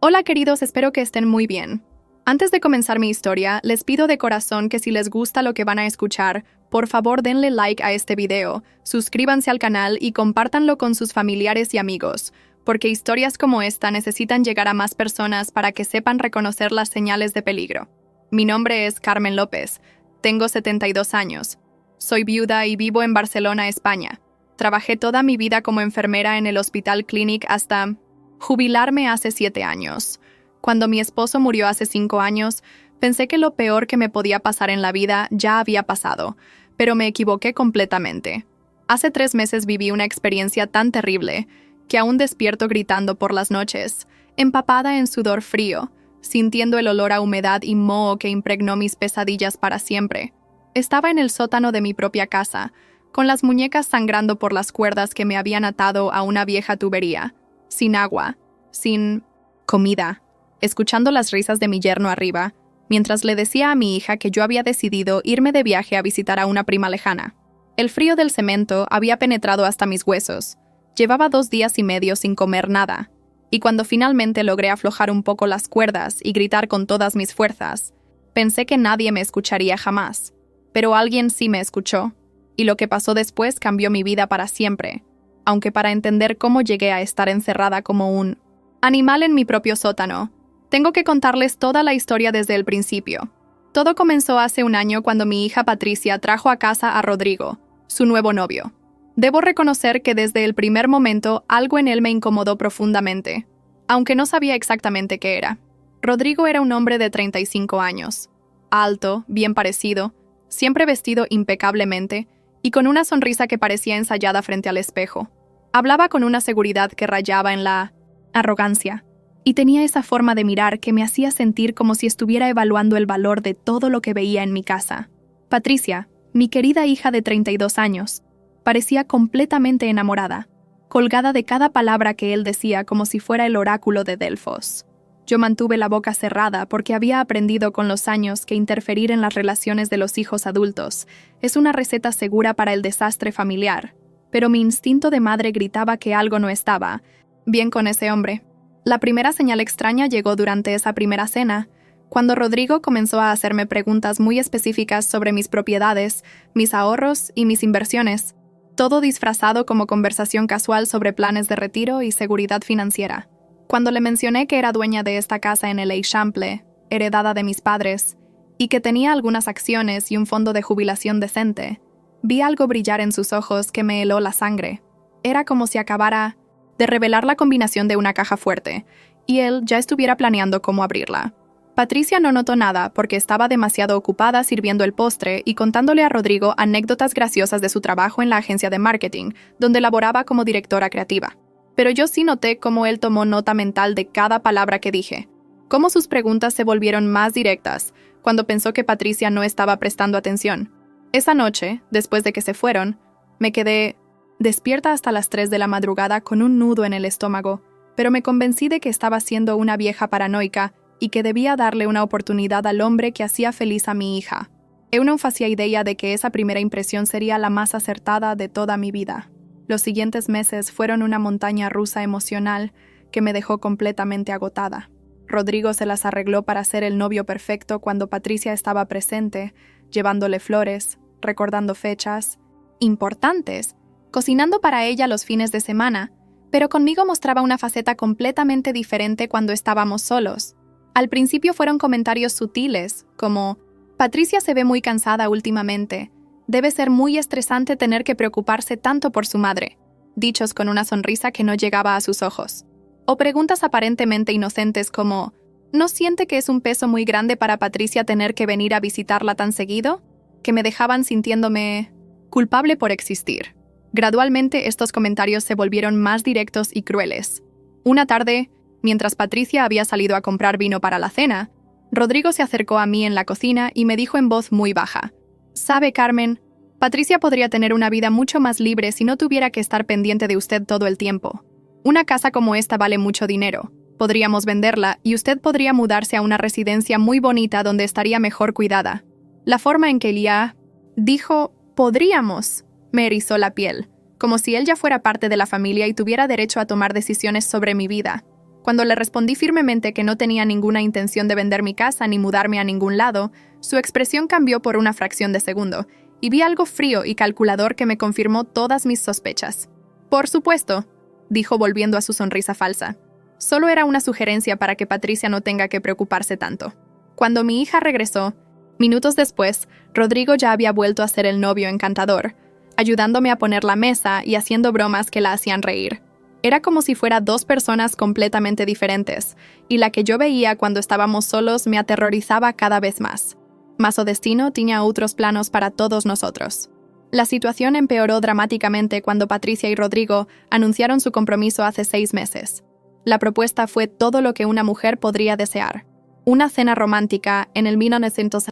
Hola queridos, espero que estén muy bien. Antes de comenzar mi historia, les pido de corazón que si les gusta lo que van a escuchar, por favor denle like a este video, suscríbanse al canal y compártanlo con sus familiares y amigos, porque historias como esta necesitan llegar a más personas para que sepan reconocer las señales de peligro. Mi nombre es Carmen López, tengo 72 años, soy viuda y vivo en Barcelona, España. Trabajé toda mi vida como enfermera en el Hospital Clínic hasta jubilarme hace 7 años. Cuando mi esposo murió hace 5 años, pensé que lo peor que me podía pasar en la vida ya había pasado, pero me equivoqué completamente. Hace 3 meses viví una experiencia tan terrible que aún despierto gritando por las noches, empapada en sudor frío, sintiendo el olor a humedad y moho que impregnó mis pesadillas para siempre. Estaba en el sótano de mi propia casa, con las muñecas sangrando por las cuerdas que me habían atado a una vieja tubería, sin agua, sin comida, escuchando las risas de mi yerno arriba, mientras le decía a mi hija que yo había decidido irme de viaje a visitar a una prima lejana. El frío del cemento había penetrado hasta mis huesos. Llevaba 2 días y medio sin comer nada, y cuando finalmente logré aflojar un poco las cuerdas y gritar con todas mis fuerzas, pensé que nadie me escucharía jamás, pero alguien sí me escuchó, y lo que pasó después cambió mi vida para siempre, aunque para entender cómo llegué a estar encerrada como un animal en mi propio sótano, tengo que contarles toda la historia desde el principio. Todo comenzó hace 1 año cuando mi hija Patricia trajo a casa a Rodrigo, su nuevo novio. Debo reconocer que desde el primer momento algo en él me incomodó profundamente, aunque no sabía exactamente qué era. Rodrigo era un hombre de 35 años, alto, bien parecido, siempre vestido impecablemente y con una sonrisa que parecía ensayada frente al espejo. Hablaba con una seguridad que rayaba en la arrogancia, y tenía esa forma de mirar que me hacía sentir como si estuviera evaluando el valor de todo lo que veía en mi casa. Patricia, mi querida hija de 32 años, parecía completamente enamorada, colgada de cada palabra que él decía como si fuera el oráculo de Delfos. Yo mantuve la boca cerrada porque había aprendido con los años que interferir en las relaciones de los hijos adultos es una receta segura para el desastre familiar, pero mi instinto de madre gritaba que algo no estaba bien con ese hombre. La primera señal extraña llegó durante esa primera cena, cuando Rodrigo comenzó a hacerme preguntas muy específicas sobre mis propiedades, mis ahorros y mis inversiones, todo disfrazado como conversación casual sobre planes de retiro y seguridad financiera. Cuando le mencioné que era dueña de esta casa en el Eixample, heredada de mis padres, y que tenía algunas acciones y un fondo de jubilación decente, vi algo brillar en sus ojos que me heló la sangre. Era como si acabara de revelar la combinación de una caja fuerte, y él ya estuviera planeando cómo abrirla. Patricia no notó nada porque estaba demasiado ocupada sirviendo el postre y contándole a Rodrigo anécdotas graciosas de su trabajo en la agencia de marketing, donde laboraba como directora creativa. Pero yo sí noté cómo él tomó nota mental de cada palabra que dije, cómo sus preguntas se volvieron más directas cuando pensó que Patricia no estaba prestando atención. Esa noche, después de que se fueron, me quedé despierta hasta las 3 de la madrugada con un nudo en el estómago, pero me convencí de que estaba siendo una vieja paranoica y que debía darle una oportunidad al hombre que hacía feliz a mi hija. Eu hacía idea de que esa primera impresión sería la más acertada de toda mi vida. Los siguientes meses fueron una montaña rusa emocional que me dejó completamente agotada. Rodrigo se las arregló para ser el novio perfecto cuando Patricia estaba presente, llevándole flores, recordando fechas importantes, cocinando para ella los fines de semana, pero conmigo mostraba una faceta completamente diferente cuando estábamos solos. Al principio fueron comentarios sutiles, como «Patricia se ve muy cansada últimamente. Debe ser muy estresante tener que preocuparse tanto por su madre», dichos con una sonrisa que no llegaba a sus ojos. O preguntas aparentemente inocentes como «¿No siente que es un peso muy grande para Patricia tener que venir a visitarla tan seguido?», que me dejaban sintiéndome culpable por existir. Gradualmente estos comentarios se volvieron más directos y crueles. Una tarde, mientras Patricia había salido a comprar vino para la cena, Rodrigo se acercó a mí en la cocina y me dijo en voz muy baja: «Sabe, Carmen, Patricia podría tener una vida mucho más libre si no tuviera que estar pendiente de usted todo el tiempo. Una casa como esta vale mucho dinero. Podríamos venderla y usted podría mudarse a una residencia muy bonita donde estaría mejor cuidada». La forma en que Elia dijo «podríamos» me erizó la piel, como si él ya fuera parte de la familia y tuviera derecho a tomar decisiones sobre mi vida. Cuando le respondí firmemente que no tenía ninguna intención de vender mi casa ni mudarme a ningún lado, su expresión cambió por una fracción de segundo, y vi algo frío y calculador que me confirmó todas mis sospechas. «Por supuesto», dijo volviendo a su sonrisa falsa. «Solo era una sugerencia para que Patricia no tenga que preocuparse tanto». Cuando mi hija regresó, minutos después, Rodrigo ya había vuelto a ser el novio encantador, ayudándome a poner la mesa y haciendo bromas que la hacían reír. Era como si fuera dos personas completamente diferentes, y la que yo veía cuando estábamos solos me aterrorizaba cada vez más. Mas o destino tenía otros planos para todos nosotros. La situación empeoró dramáticamente cuando Patricia y Rodrigo anunciaron su compromiso hace 6 meses. La propuesta fue todo lo que una mujer podría desear. Una cena romántica en el 1900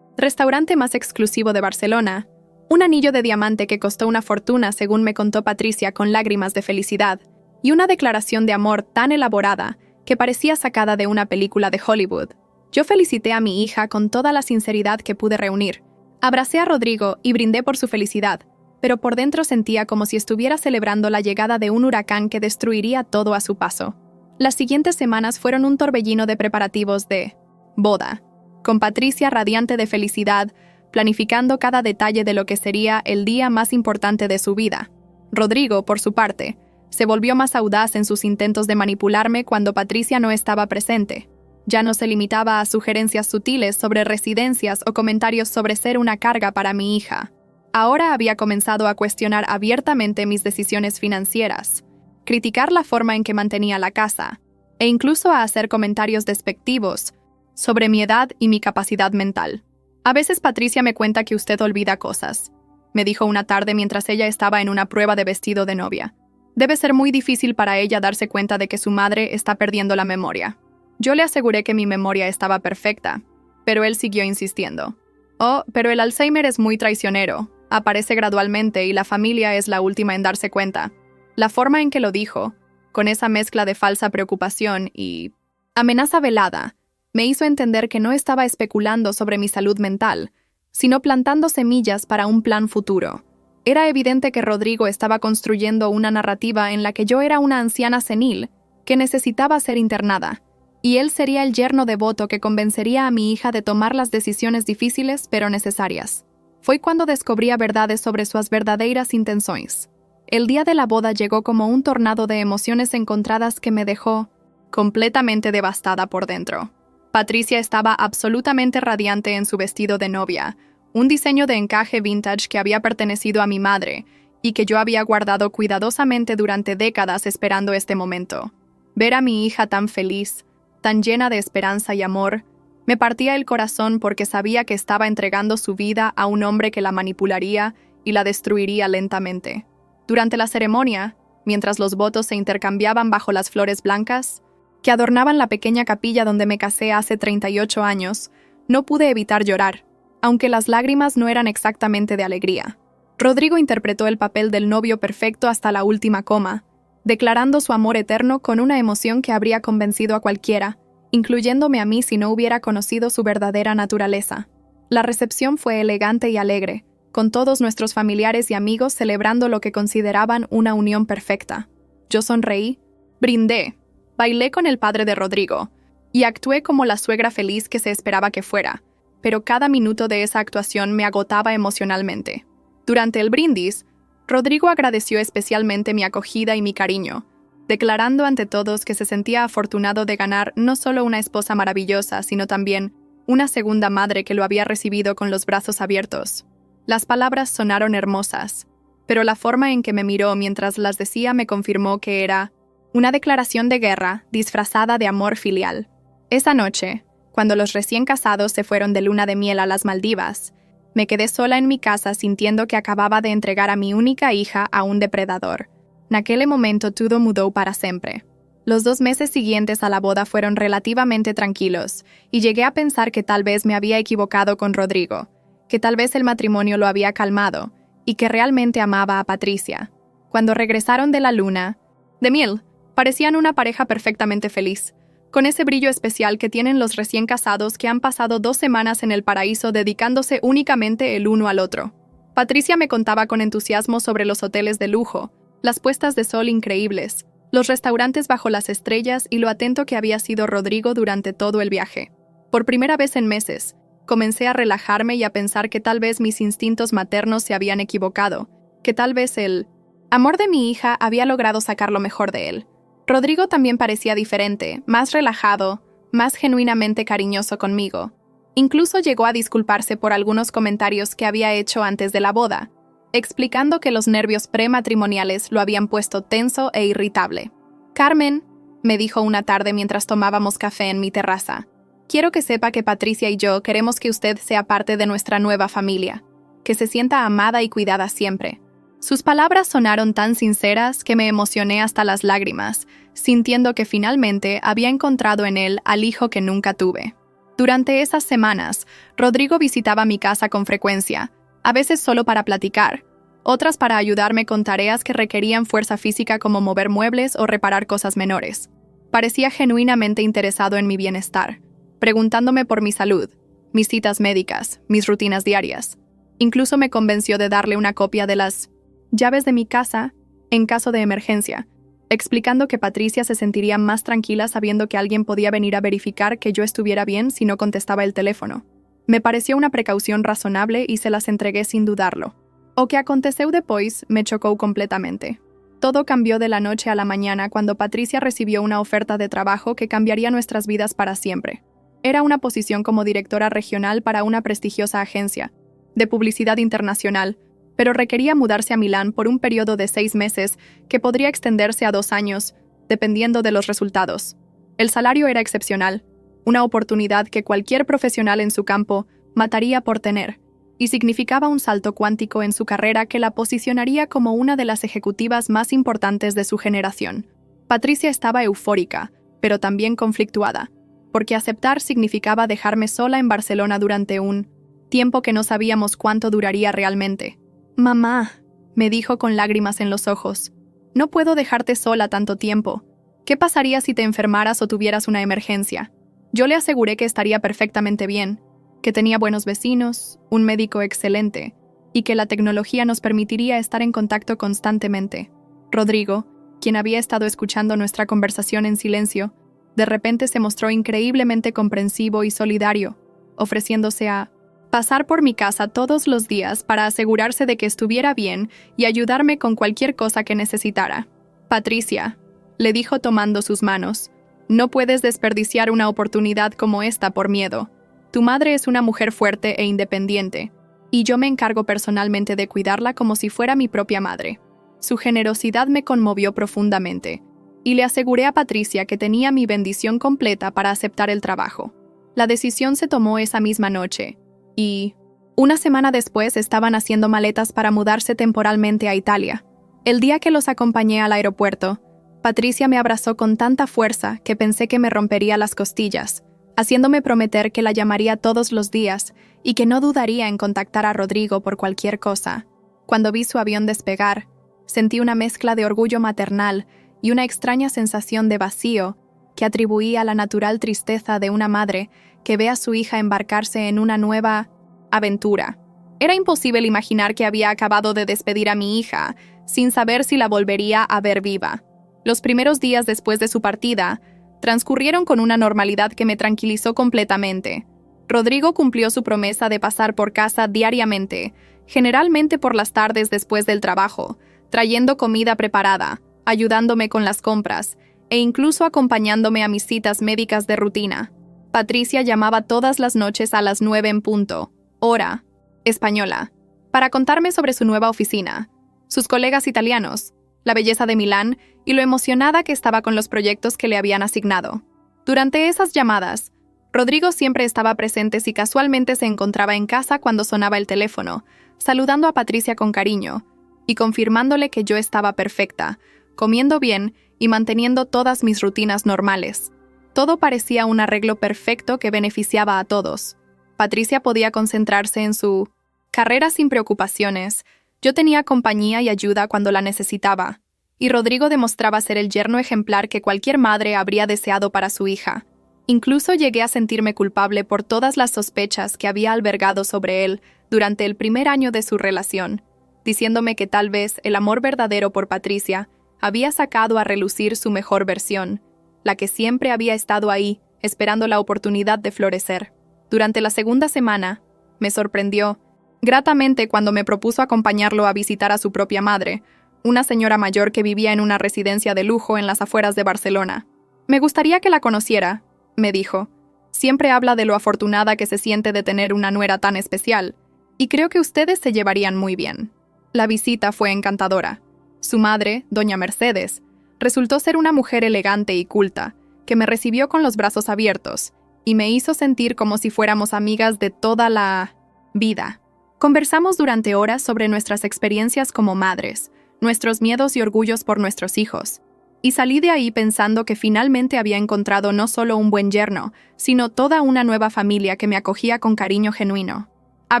restaurante más exclusivo de Barcelona, un anillo de diamante que costó una fortuna según me contó Patricia con lágrimas de felicidad, y una declaración de amor tan elaborada que parecía sacada de una película de Hollywood. Yo felicité a mi hija con toda la sinceridad que pude reunir. Abracé a Rodrigo y brindé por su felicidad, pero por dentro sentía como si estuviera celebrando la llegada de un huracán que destruiría todo a su paso. Las siguientes semanas fueron un torbellino de preparativos de boda, con Patricia radiante de felicidad, planificando cada detalle de lo que sería el día más importante de su vida. Rodrigo, por su parte, se volvió más audaz en sus intentos de manipularme cuando Patricia no estaba presente. Ya no se limitaba a sugerencias sutiles sobre residencias o comentarios sobre ser una carga para mi hija. Ahora había comenzado a cuestionar abiertamente mis decisiones financieras, criticar la forma en que mantenía la casa, e incluso a hacer comentarios despectivos sobre mi edad y mi capacidad mental. «A veces Patricia me cuenta que usted olvida cosas», me dijo una tarde mientras ella estaba en una prueba de vestido de novia. «Debe ser muy difícil para ella darse cuenta de que su madre está perdiendo la memoria». Yo le aseguré que mi memoria estaba perfecta, pero él siguió insistiendo. «Oh, pero el Alzheimer es muy traicionero, aparece gradualmente y la familia es la última en darse cuenta». La forma en que lo dijo, con esa mezcla de falsa preocupación y amenaza velada, me hizo entender que no estaba especulando sobre mi salud mental, sino plantando semillas para un plan futuro. Era evidente que Rodrigo estaba construyendo una narrativa en la que yo era una anciana senil que necesitaba ser internada, y él sería el yerno devoto que convencería a mi hija de tomar las decisiones difíciles pero necesarias. Fue cuando descubrí verdades sobre sus verdaderas intenciones. El día de la boda llegó como un tornado de emociones encontradas que me dejó completamente devastada por dentro. Patricia estaba absolutamente radiante en su vestido de novia, un diseño de encaje vintage que había pertenecido a mi madre y que yo había guardado cuidadosamente durante décadas esperando este momento. Ver a mi hija tan feliz, tan llena de esperanza y amor, me partía el corazón porque sabía que estaba entregando su vida a un hombre que la manipularía y la destruiría lentamente. Durante la ceremonia, mientras los votos se intercambiaban bajo las flores blancas, que adornaban la pequeña capilla donde me casé hace 38 años, no pude evitar llorar, aunque las lágrimas no eran exactamente de alegría. Rodrigo interpretó el papel del novio perfecto hasta la última coma, declarando su amor eterno con una emoción que habría convencido a cualquiera, incluyéndome a mí si no hubiera conocido su verdadera naturaleza. La recepción fue elegante y alegre, con todos nuestros familiares y amigos celebrando lo que consideraban una unión perfecta. Yo sonreí, brindé, bailé con el padre de Rodrigo, y actué como la suegra feliz que se esperaba que fuera, pero cada minuto de esa actuación me agotaba emocionalmente. Durante el brindis, Rodrigo agradeció especialmente mi acogida y mi cariño, declarando ante todos que se sentía afortunado de ganar no solo una esposa maravillosa, sino también una segunda madre que lo había recibido con los brazos abiertos. Las palabras sonaron hermosas, pero la forma en que me miró mientras las decía me confirmó que era una declaración de guerra disfrazada de amor filial. Esa noche, cuando los recién casados se fueron de luna de miel a las Maldivas, me quedé sola en mi casa sintiendo que acababa de entregar a mi única hija a un depredador. En aquel momento todo mudó para siempre. Los 2 meses siguientes a la boda fueron relativamente tranquilos, y llegué a pensar que tal vez me había equivocado con Rodrigo, que tal vez el matrimonio lo había calmado, y que realmente amaba a Patricia. Cuando regresaron de la luna de miel, parecían una pareja perfectamente feliz, con ese brillo especial que tienen los recién casados que han pasado 2 semanas en el paraíso dedicándose únicamente el uno al otro. Patricia me contaba con entusiasmo sobre los hoteles de lujo, las puestas de sol increíbles, los restaurantes bajo las estrellas y lo atento que había sido Rodrigo durante todo el viaje. Por primera vez en meses, comencé a relajarme y a pensar que tal vez mis instintos maternos se habían equivocado, que tal vez el amor de mi hija había logrado sacar lo mejor de él. Rodrigo también parecía diferente, más relajado, más genuinamente cariñoso conmigo. Incluso llegó a disculparse por algunos comentarios que había hecho antes de la boda, explicando que los nervios prematrimoniales lo habían puesto tenso e irritable. «Carmen», me dijo una tarde mientras tomábamos café en mi terraza, «quiero que sepa que Patricia y yo queremos que usted sea parte de nuestra nueva familia, que se sienta amada y cuidada siempre». Sus palabras sonaron tan sinceras que me emocioné hasta las lágrimas, sintiendo que finalmente había encontrado en él al hijo que nunca tuve. Durante esas semanas, Rodrigo visitaba mi casa con frecuencia, a veces solo para platicar, otras para ayudarme con tareas que requerían fuerza física como mover muebles o reparar cosas menores. Parecía genuinamente interesado en mi bienestar, preguntándome por mi salud, mis citas médicas, mis rutinas diarias. Incluso me convenció de darle una copia de las llaves de mi casa en caso de emergencia, explicando que Patricia se sentiría más tranquila sabiendo que alguien podía venir a verificar que yo estuviera bien si no contestaba el teléfono. Me pareció una precaución razonable y se las entregué sin dudarlo. O que aconteceu depois me chocó completamente. Todo cambió de la noche a la mañana cuando Patricia recibió una oferta de trabajo que cambiaría nuestras vidas para siempre. Era una posición como directora regional para una prestigiosa agencia de publicidad internacional, pero requería mudarse a Milán por un periodo de 6 meses que podría extenderse a 2 años, dependiendo de los resultados. El salario era excepcional, una oportunidad que cualquier profesional en su campo mataría por tener, y significaba un salto cuántico en su carrera que la posicionaría como una de las ejecutivas más importantes de su generación. Patricia estaba eufórica, pero también conflictuada, porque aceptar significaba dejarme sola en Barcelona durante un tiempo que no sabíamos cuánto duraría realmente. «Mamá», me dijo con lágrimas en los ojos, «no puedo dejarte sola tanto tiempo. ¿Qué pasaría si te enfermaras o tuvieras una emergencia?» Yo le aseguré que estaría perfectamente bien, que tenía buenos vecinos, un médico excelente, y que la tecnología nos permitiría estar en contacto constantemente. Rodrigo, quien había estado escuchando nuestra conversación en silencio, de repente se mostró increíblemente comprensivo y solidario, ofreciéndose a pasar por mi casa todos los días para asegurarse de que estuviera bien y ayudarme con cualquier cosa que necesitara. «Patricia», le dijo tomando sus manos, «no puedes desperdiciar una oportunidad como esta por miedo. Tu madre es una mujer fuerte e independiente, y yo me encargo personalmente de cuidarla como si fuera mi propia madre». Su generosidad me conmovió profundamente, y le aseguré a Patricia que tenía mi bendición completa para aceptar el trabajo. La decisión se tomó esa misma noche, y una semana después estaban haciendo maletas para mudarse temporalmente a Italia. El día que los acompañé al aeropuerto, Patricia me abrazó con tanta fuerza que pensé que me rompería las costillas, haciéndome prometer que la llamaría todos los días y que no dudaría en contactar a Rodrigo por cualquier cosa. Cuando vi su avión despegar, sentí una mezcla de orgullo maternal y una extraña sensación de vacío que atribuía a la natural tristeza de una madre que ve a su hija embarcarse en una nueva aventura. Era imposible imaginar que había acabado de despedir a mi hija, sin saber si la volvería a ver viva. Los primeros días después de su partida transcurrieron con una normalidad que me tranquilizó completamente. Rodrigo cumplió su promesa de pasar por casa diariamente, generalmente por las tardes después del trabajo, trayendo comida preparada, ayudándome con las compras e incluso acompañándome a mis citas médicas de rutina. Patricia llamaba todas las noches a las 9 en punto, hora española, para contarme sobre su nueva oficina, sus colegas italianos, la belleza de Milán y lo emocionada que estaba con los proyectos que le habían asignado. Durante esas llamadas, Rodrigo siempre estaba presente si casualmente se encontraba en casa cuando sonaba el teléfono, saludando a Patricia con cariño y confirmándole que yo estaba perfecta, comiendo bien y manteniendo todas mis rutinas normales. Todo parecía un arreglo perfecto que beneficiaba a todos. Patricia podía concentrarse en su carrera sin preocupaciones. Yo tenía compañía y ayuda cuando la necesitaba. Y Rodrigo demostraba ser el yerno ejemplar que cualquier madre habría deseado para su hija. Incluso llegué a sentirme culpable por todas las sospechas que había albergado sobre él durante el primer año de su relación, diciéndome que tal vez el amor verdadero por Patricia había sacado a relucir su mejor versión, la que siempre había estado ahí, esperando la oportunidad de florecer. Durante la segunda semana, me sorprendió gratamente cuando me propuso acompañarlo a visitar a su propia madre, una señora mayor que vivía en una residencia de lujo en las afueras de Barcelona. «Me gustaría que la conociera», me dijo. «Siempre habla de lo afortunada que se siente de tener una nuera tan especial, y creo que ustedes se llevarían muy bien». La visita fue encantadora. Su madre, doña Mercedes, resultó ser una mujer elegante y culta, que me recibió con los brazos abiertos y me hizo sentir como si fuéramos amigas de toda la vida. Conversamos durante horas sobre nuestras experiencias como madres, nuestros miedos y orgullos por nuestros hijos, y salí de ahí pensando que finalmente había encontrado no solo un buen yerno, sino toda una nueva familia que me acogía con cariño genuino. A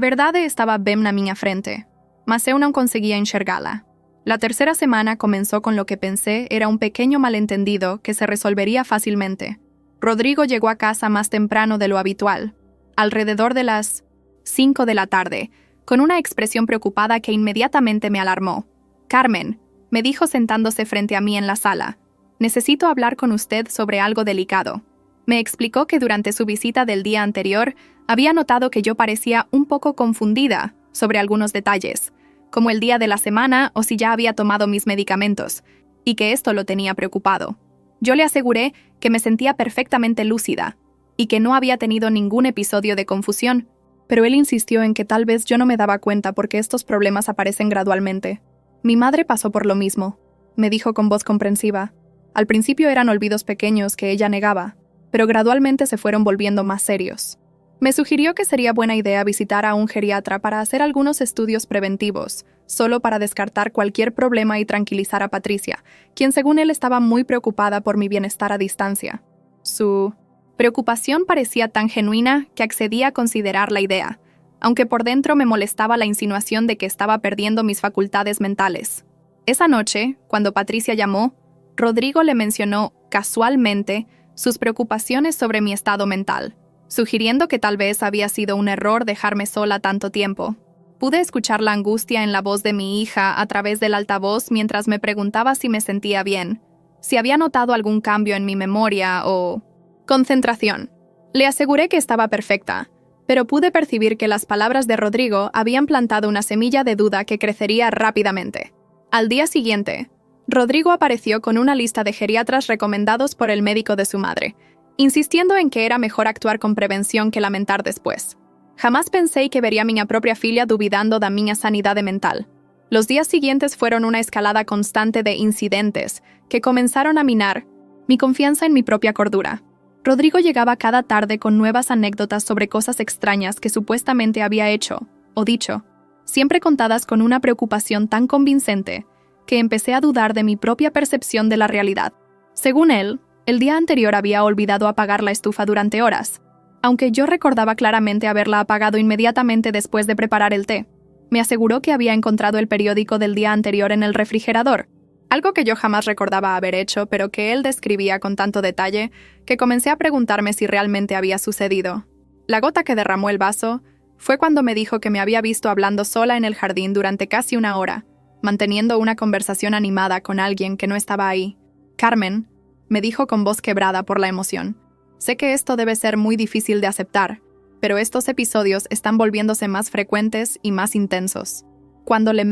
verdade estaba ben na minha frente, mas eu não conseguía enxergá-la. La tercera semana comenzó con lo que pensé era un pequeño malentendido que se resolvería fácilmente. Rodrigo llegó a casa más temprano de lo habitual, alrededor de las 5 de la tarde, con una expresión preocupada que inmediatamente me alarmó. «Carmen», me dijo sentándose frente a mí en la sala, «necesito hablar con usted sobre algo delicado». Me explicó que durante su visita del día anterior había notado que yo parecía un poco confundida sobre algunos detalles, como el día de la semana o si ya había tomado mis medicamentos, y que esto lo tenía preocupado. Yo le aseguré que me sentía perfectamente lúcida y que no había tenido ningún episodio de confusión, pero él insistió en que tal vez yo no me daba cuenta porque estos problemas aparecen gradualmente. «Mi madre pasó por lo mismo», me dijo con voz comprensiva. Al principio eran olvidos pequeños que ella negaba, pero gradualmente se fueron volviendo más serios. Me sugirió que sería buena idea visitar a un geriatra para hacer algunos estudios preventivos, solo para descartar cualquier problema y tranquilizar a Patricia, quien según él estaba muy preocupada por mi bienestar a distancia. Su preocupación parecía tan genuina que accedí a considerar la idea, aunque por dentro me molestaba la insinuación de que estaba perdiendo mis facultades mentales. Esa noche, cuando Patricia llamó, Rodrigo le mencionó casualmente sus preocupaciones sobre mi estado mental, sugiriendo que tal vez había sido un error dejarme sola tanto tiempo. Pude escuchar la angustia en la voz de mi hija a través del altavoz mientras me preguntaba si me sentía bien, si había notado algún cambio en mi memoria o concentración. Le aseguré que estaba perfecta, pero pude percibir que las palabras de Rodrigo habían plantado una semilla de duda que crecería rápidamente. Al día siguiente, Rodrigo apareció con una lista de geriatras recomendados por el médico de su madre, insistiendo en que era mejor actuar con prevención que lamentar después. Jamás pensé que vería a mi propia filla duvidando da minha sanidade mental. Los días siguientes fueron una escalada constante de incidentes que comenzaron a minar mi confianza en mi propia cordura. Rodrigo llegaba cada tarde con nuevas anécdotas sobre cosas extrañas que supuestamente había hecho o dicho, siempre contadas con una preocupación tan convincente que empecé a dudar de mi propia percepción de la realidad. Según él, el día anterior había olvidado apagar la estufa durante horas, aunque yo recordaba claramente haberla apagado inmediatamente después de preparar el té. Me aseguró que había encontrado el periódico del día anterior en el refrigerador, algo que yo jamás recordaba haber hecho, pero que él describía con tanto detalle que comencé a preguntarme si realmente había sucedido. La gota que derramó el vaso fue cuando me dijo que me había visto hablando sola en el jardín durante casi una hora, manteniendo una conversación animada con alguien que no estaba ahí. «Carmen», me dijo con voz quebrada por la emoción, «sé que esto debe ser muy difícil de aceptar, pero estos episodios están volviéndose más frecuentes y más intensos. Cuando le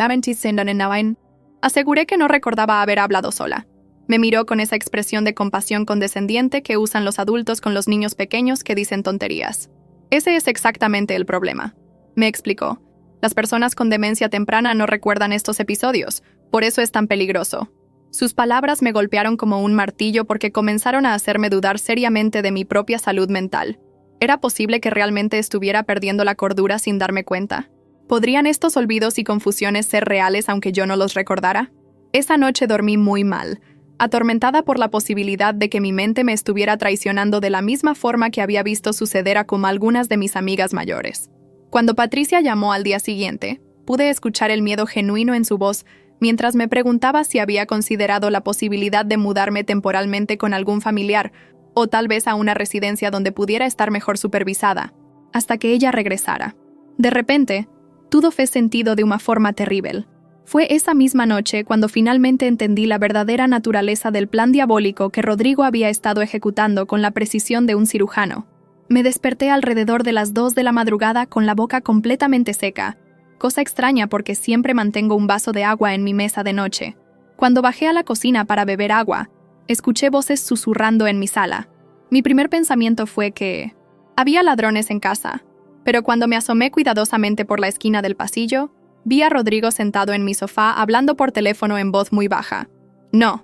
aseguré que no recordaba haber hablado sola. Me miró con esa expresión de compasión condescendiente que usan los adultos con los niños pequeños que dicen tonterías. Ese es exactamente el problema. Me explicó. Las personas con demencia temprana no recuerdan estos episodios, por eso es tan peligroso. Sus palabras me golpearon como un martillo porque comenzaron a hacerme dudar seriamente de mi propia salud mental. ¿Era posible que realmente estuviera perdiendo la cordura sin darme cuenta? ¿Podrían estos olvidos y confusiones ser reales aunque yo no los recordara? Esa noche dormí muy mal, atormentada por la posibilidad de que mi mente me estuviera traicionando de la misma forma que había visto suceder a como algunas de mis amigas mayores. Cuando Patricia llamó al día siguiente, pude escuchar el miedo genuino en su voz mientras me preguntaba si había considerado la posibilidad de mudarme temporalmente con algún familiar o tal vez a una residencia donde pudiera estar mejor supervisada, hasta que ella regresara. De repente, todo fue sentido de una forma terrible. Fue esa misma noche cuando finalmente entendí la verdadera naturaleza del plan diabólico que Rodrigo había estado ejecutando con la precisión de un cirujano. Me desperté alrededor de las 2 de la madrugada con la boca completamente seca, cosa extraña porque siempre mantengo un vaso de agua en mi mesa de noche. Cuando bajé a la cocina para beber agua, escuché voces susurrando en mi sala. Mi primer pensamiento fue que había ladrones en casa, pero cuando me asomé cuidadosamente por la esquina del pasillo, vi a Rodrigo sentado en mi sofá hablando por teléfono en voz muy baja. No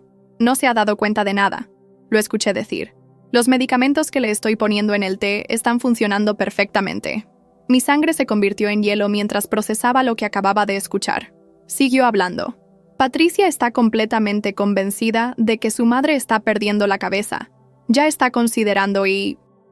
se ha dado cuenta de nada, lo escuché decir. Los medicamentos que le estoy poniendo en el té están funcionando perfectamente. Mi sangre se convirtió en hielo mientras procesaba lo que acababa de escuchar. Siguió hablando. Patricia está completamente convencida de que su madre está perdiendo la cabeza. Ya está considerando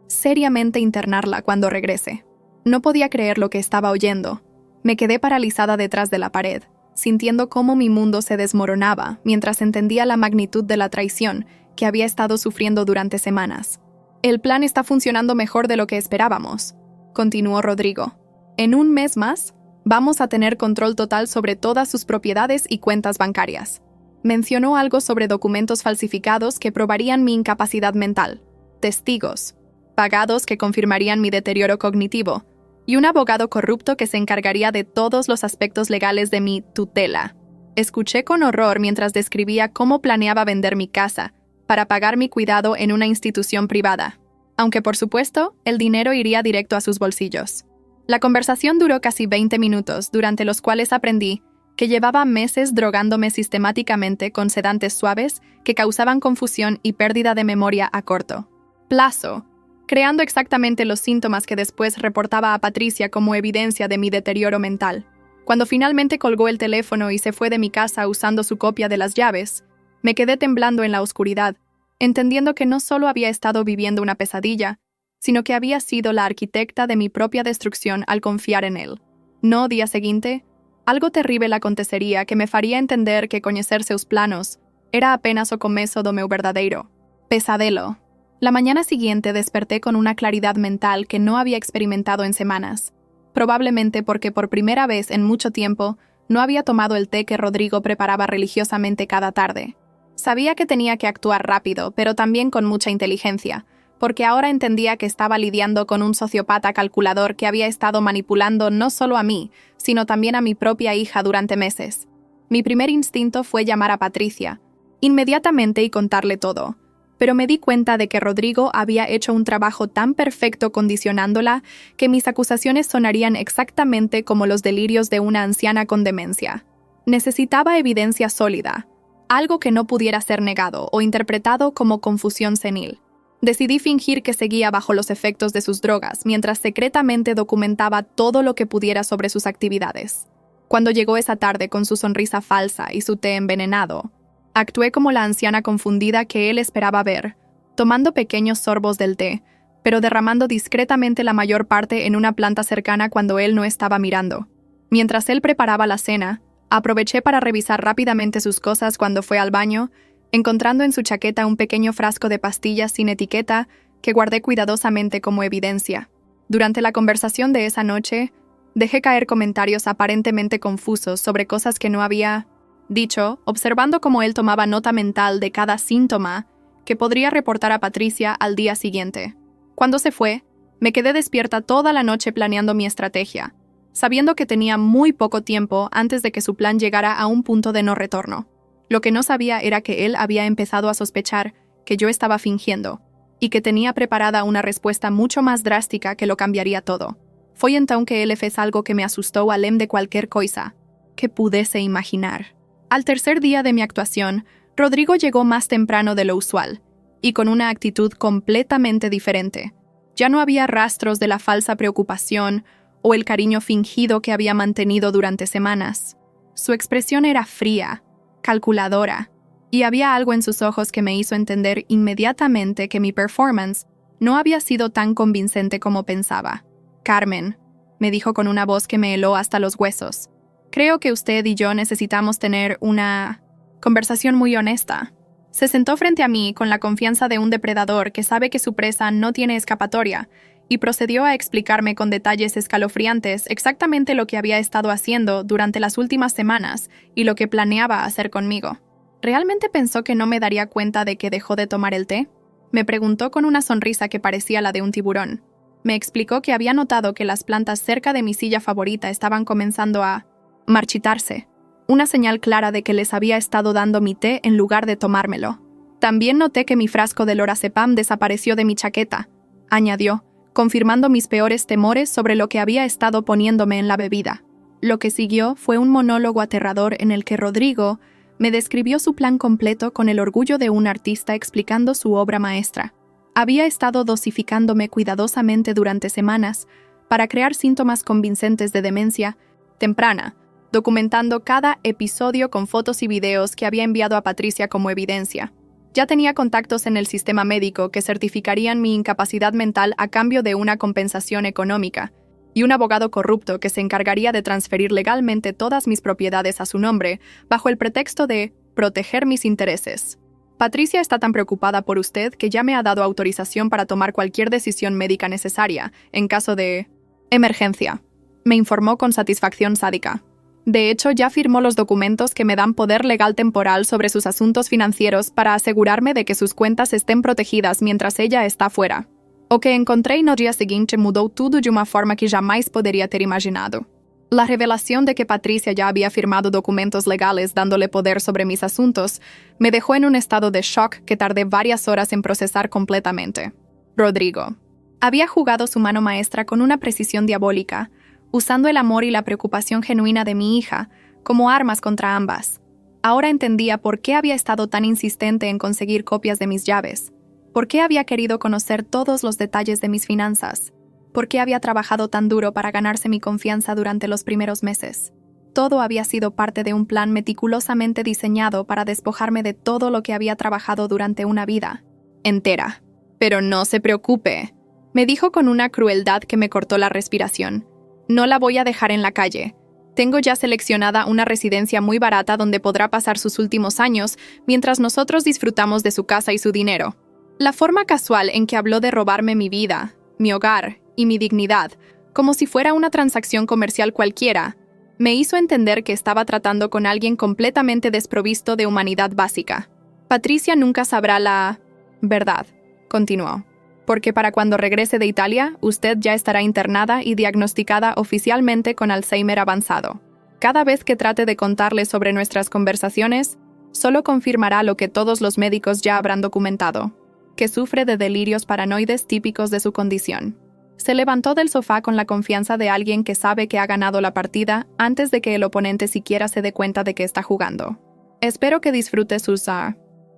seriamente internarla cuando regrese. No podía creer lo que estaba oyendo. Me quedé paralizada detrás de la pared, sintiendo cómo mi mundo se desmoronaba mientras entendía la magnitud de la traición que había estado sufriendo durante semanas. El plan está funcionando mejor de lo que esperábamos, continuó Rodrigo. En un mes más, vamos a tener control total sobre todas sus propiedades y cuentas bancarias. Mencionó algo sobre documentos falsificados que probarían mi incapacidad mental, testigos, pagados que confirmarían mi deterioro cognitivo, y un abogado corrupto que se encargaría de todos los aspectos legales de mi tutela. Escuché con horror mientras describía cómo planeaba vender mi casa para pagar mi cuidado en una institución privada, aunque por supuesto el dinero iría directo a sus bolsillos. La conversación duró casi 20 minutos, durante los cuales aprendí que llevaba meses drogándome sistemáticamente con sedantes suaves que causaban confusión y pérdida de memoria a corto plazo, creando exactamente los síntomas que después reportaba a Patricia como evidencia de mi deterioro mental. Cuando finalmente colgó el teléfono y se fue de mi casa usando su copia de las llaves, me quedé temblando en la oscuridad, entendiendo que no solo había estado viviendo una pesadilla, sino que había sido la arquitecta de mi propia destrucción al confiar en él. No día siguiente, algo terrible acontecería que me faría entender que conocer seus planos era apenas o começo do meu verdadeiro pesadelo. La mañana siguiente desperté con una claridad mental que no había experimentado en semanas, probablemente porque por primera vez en mucho tiempo no había tomado el té que Rodrigo preparaba religiosamente cada tarde. Sabía que tenía que actuar rápido, pero también con mucha inteligencia, porque ahora entendía que estaba lidiando con un sociópata calculador que había estado manipulando no solo a mí, sino también a mi propia hija durante meses. Mi primer instinto fue llamar a Patricia, inmediatamente y contarle todo, pero me di cuenta de que Rodrigo había hecho un trabajo tan perfecto condicionándola que mis acusaciones sonarían exactamente como los delirios de una anciana con demencia. Necesitaba evidencia sólida, algo que no pudiera ser negado o interpretado como confusión senil. Decidí fingir que seguía bajo los efectos de sus drogas, mientras secretamente documentaba todo lo que pudiera sobre sus actividades. Cuando llegó esa tarde con su sonrisa falsa y su té envenenado, actué como la anciana confundida que él esperaba ver, tomando pequeños sorbos del té, pero derramando discretamente la mayor parte en una planta cercana cuando él no estaba mirando. Mientras él preparaba la cena, aproveché para revisar rápidamente sus cosas cuando fue al baño, encontrando en su chaqueta un pequeño frasco de pastillas sin etiqueta que guardé cuidadosamente como evidencia. Durante la conversación de esa noche, dejé caer comentarios aparentemente confusos sobre cosas que no había dicho, observando cómo él tomaba nota mental de cada síntoma que podría reportar a Patricia al día siguiente. Cuando se fue, me quedé despierta toda la noche planeando mi estrategia, sabiendo que tenía muy poco tiempo antes de que su plan llegara a un punto de no retorno. Lo que no sabía era que él había empezado a sospechar que yo estaba fingiendo, y que tenía preparada una respuesta mucho más drástica que lo cambiaría todo. Fue entonces que él fez algo que me asustó além de cualquier cosa que pudiese imaginar. Al tercer día de mi actuación, Rodrigo llegó más temprano de lo usual, y con una actitud completamente diferente. Ya no había rastros de la falsa preocupación o el cariño fingido que había mantenido durante semanas. Su expresión era fría, calculadora, y había algo en sus ojos que me hizo entender inmediatamente que mi performance no había sido tan convincente como pensaba. «Carmen», me dijo con una voz que me heló hasta los huesos, «creo que usted y yo necesitamos tener una conversación muy honesta». Se sentó frente a mí con la confianza de un depredador que sabe que su presa no tiene escapatoria y procedió a explicarme con detalles escalofriantes exactamente lo que había estado haciendo durante las últimas semanas y lo que planeaba hacer conmigo. ¿Realmente pensó que no me daría cuenta de que dejó de tomar el té? Me preguntó con una sonrisa que parecía la de un tiburón. Me explicó que había notado que las plantas cerca de mi silla favorita estaban comenzando a marchitarse, una señal clara de que les había estado dando mi té en lugar de tomármelo. También noté que mi frasco de lorazepam desapareció de mi chaqueta, añadió, confirmando mis peores temores sobre lo que había estado poniéndome en la bebida. Lo que siguió fue un monólogo aterrador en el que Rodrigo me describió su plan completo con el orgullo de un artista explicando su obra maestra. Había estado dosificándome cuidadosamente durante semanas para crear síntomas convincentes de demencia temprana, documentando cada episodio con fotos y videos que había enviado a Patricia como evidencia. Ya tenía contactos en el sistema médico que certificarían mi incapacidad mental a cambio de una compensación económica, y un abogado corrupto que se encargaría de transferir legalmente todas mis propiedades a su nombre bajo el pretexto de proteger mis intereses. Patricia está tan preocupada por usted que ya me ha dado autorización para tomar cualquier decisión médica necesaria en caso de emergencia, me informó con satisfacción sádica. De hecho, ya firmó los documentos que me dan poder legal temporal sobre sus asuntos financieros para asegurarme de que sus cuentas estén protegidas mientras ella está fuera. O que encontrei no dia seguinte mudou tudo de uma forma que jamais poderia ter imaginado. La revelación de que Patricia ya había firmado documentos legales dándole poder sobre mis asuntos me dejó en un estado de shock que tardé varias horas en procesar completamente. Rodrigo había jugado su mano maestra con una precisión diabólica, usando el amor y la preocupación genuina de mi hija como armas contra ambas. Ahora entendía por qué había estado tan insistente en conseguir copias de mis llaves, por qué había querido conocer todos los detalles de mis finanzas, por qué había trabajado tan duro para ganarse mi confianza durante los primeros meses. Todo había sido parte de un plan meticulosamente diseñado para despojarme de todo lo que había trabajado durante una vida entera. Pero no se preocupe, me dijo con una crueldad que me cortó la respiración. No la voy a dejar en la calle. Tengo ya seleccionada una residencia muy barata donde podrá pasar sus últimos años mientras nosotros disfrutamos de su casa y su dinero. La forma casual en que habló de robarme mi vida, mi hogar y mi dignidad, como si fuera una transacción comercial cualquiera, me hizo entender que estaba tratando con alguien completamente desprovisto de humanidad básica. Patricia nunca sabrá la verdad, continuó, porque para cuando regrese de Italia, usted ya estará internada y diagnosticada oficialmente con Alzheimer avanzado. Cada vez que trate de contarle sobre nuestras conversaciones, solo confirmará lo que todos los médicos ya habrán documentado, que sufre de delirios paranoides típicos de su condición. Se levantó del sofá con la confianza de alguien que sabe que ha ganado la partida antes de que el oponente siquiera se dé cuenta de que está jugando. Espero que disfrute sus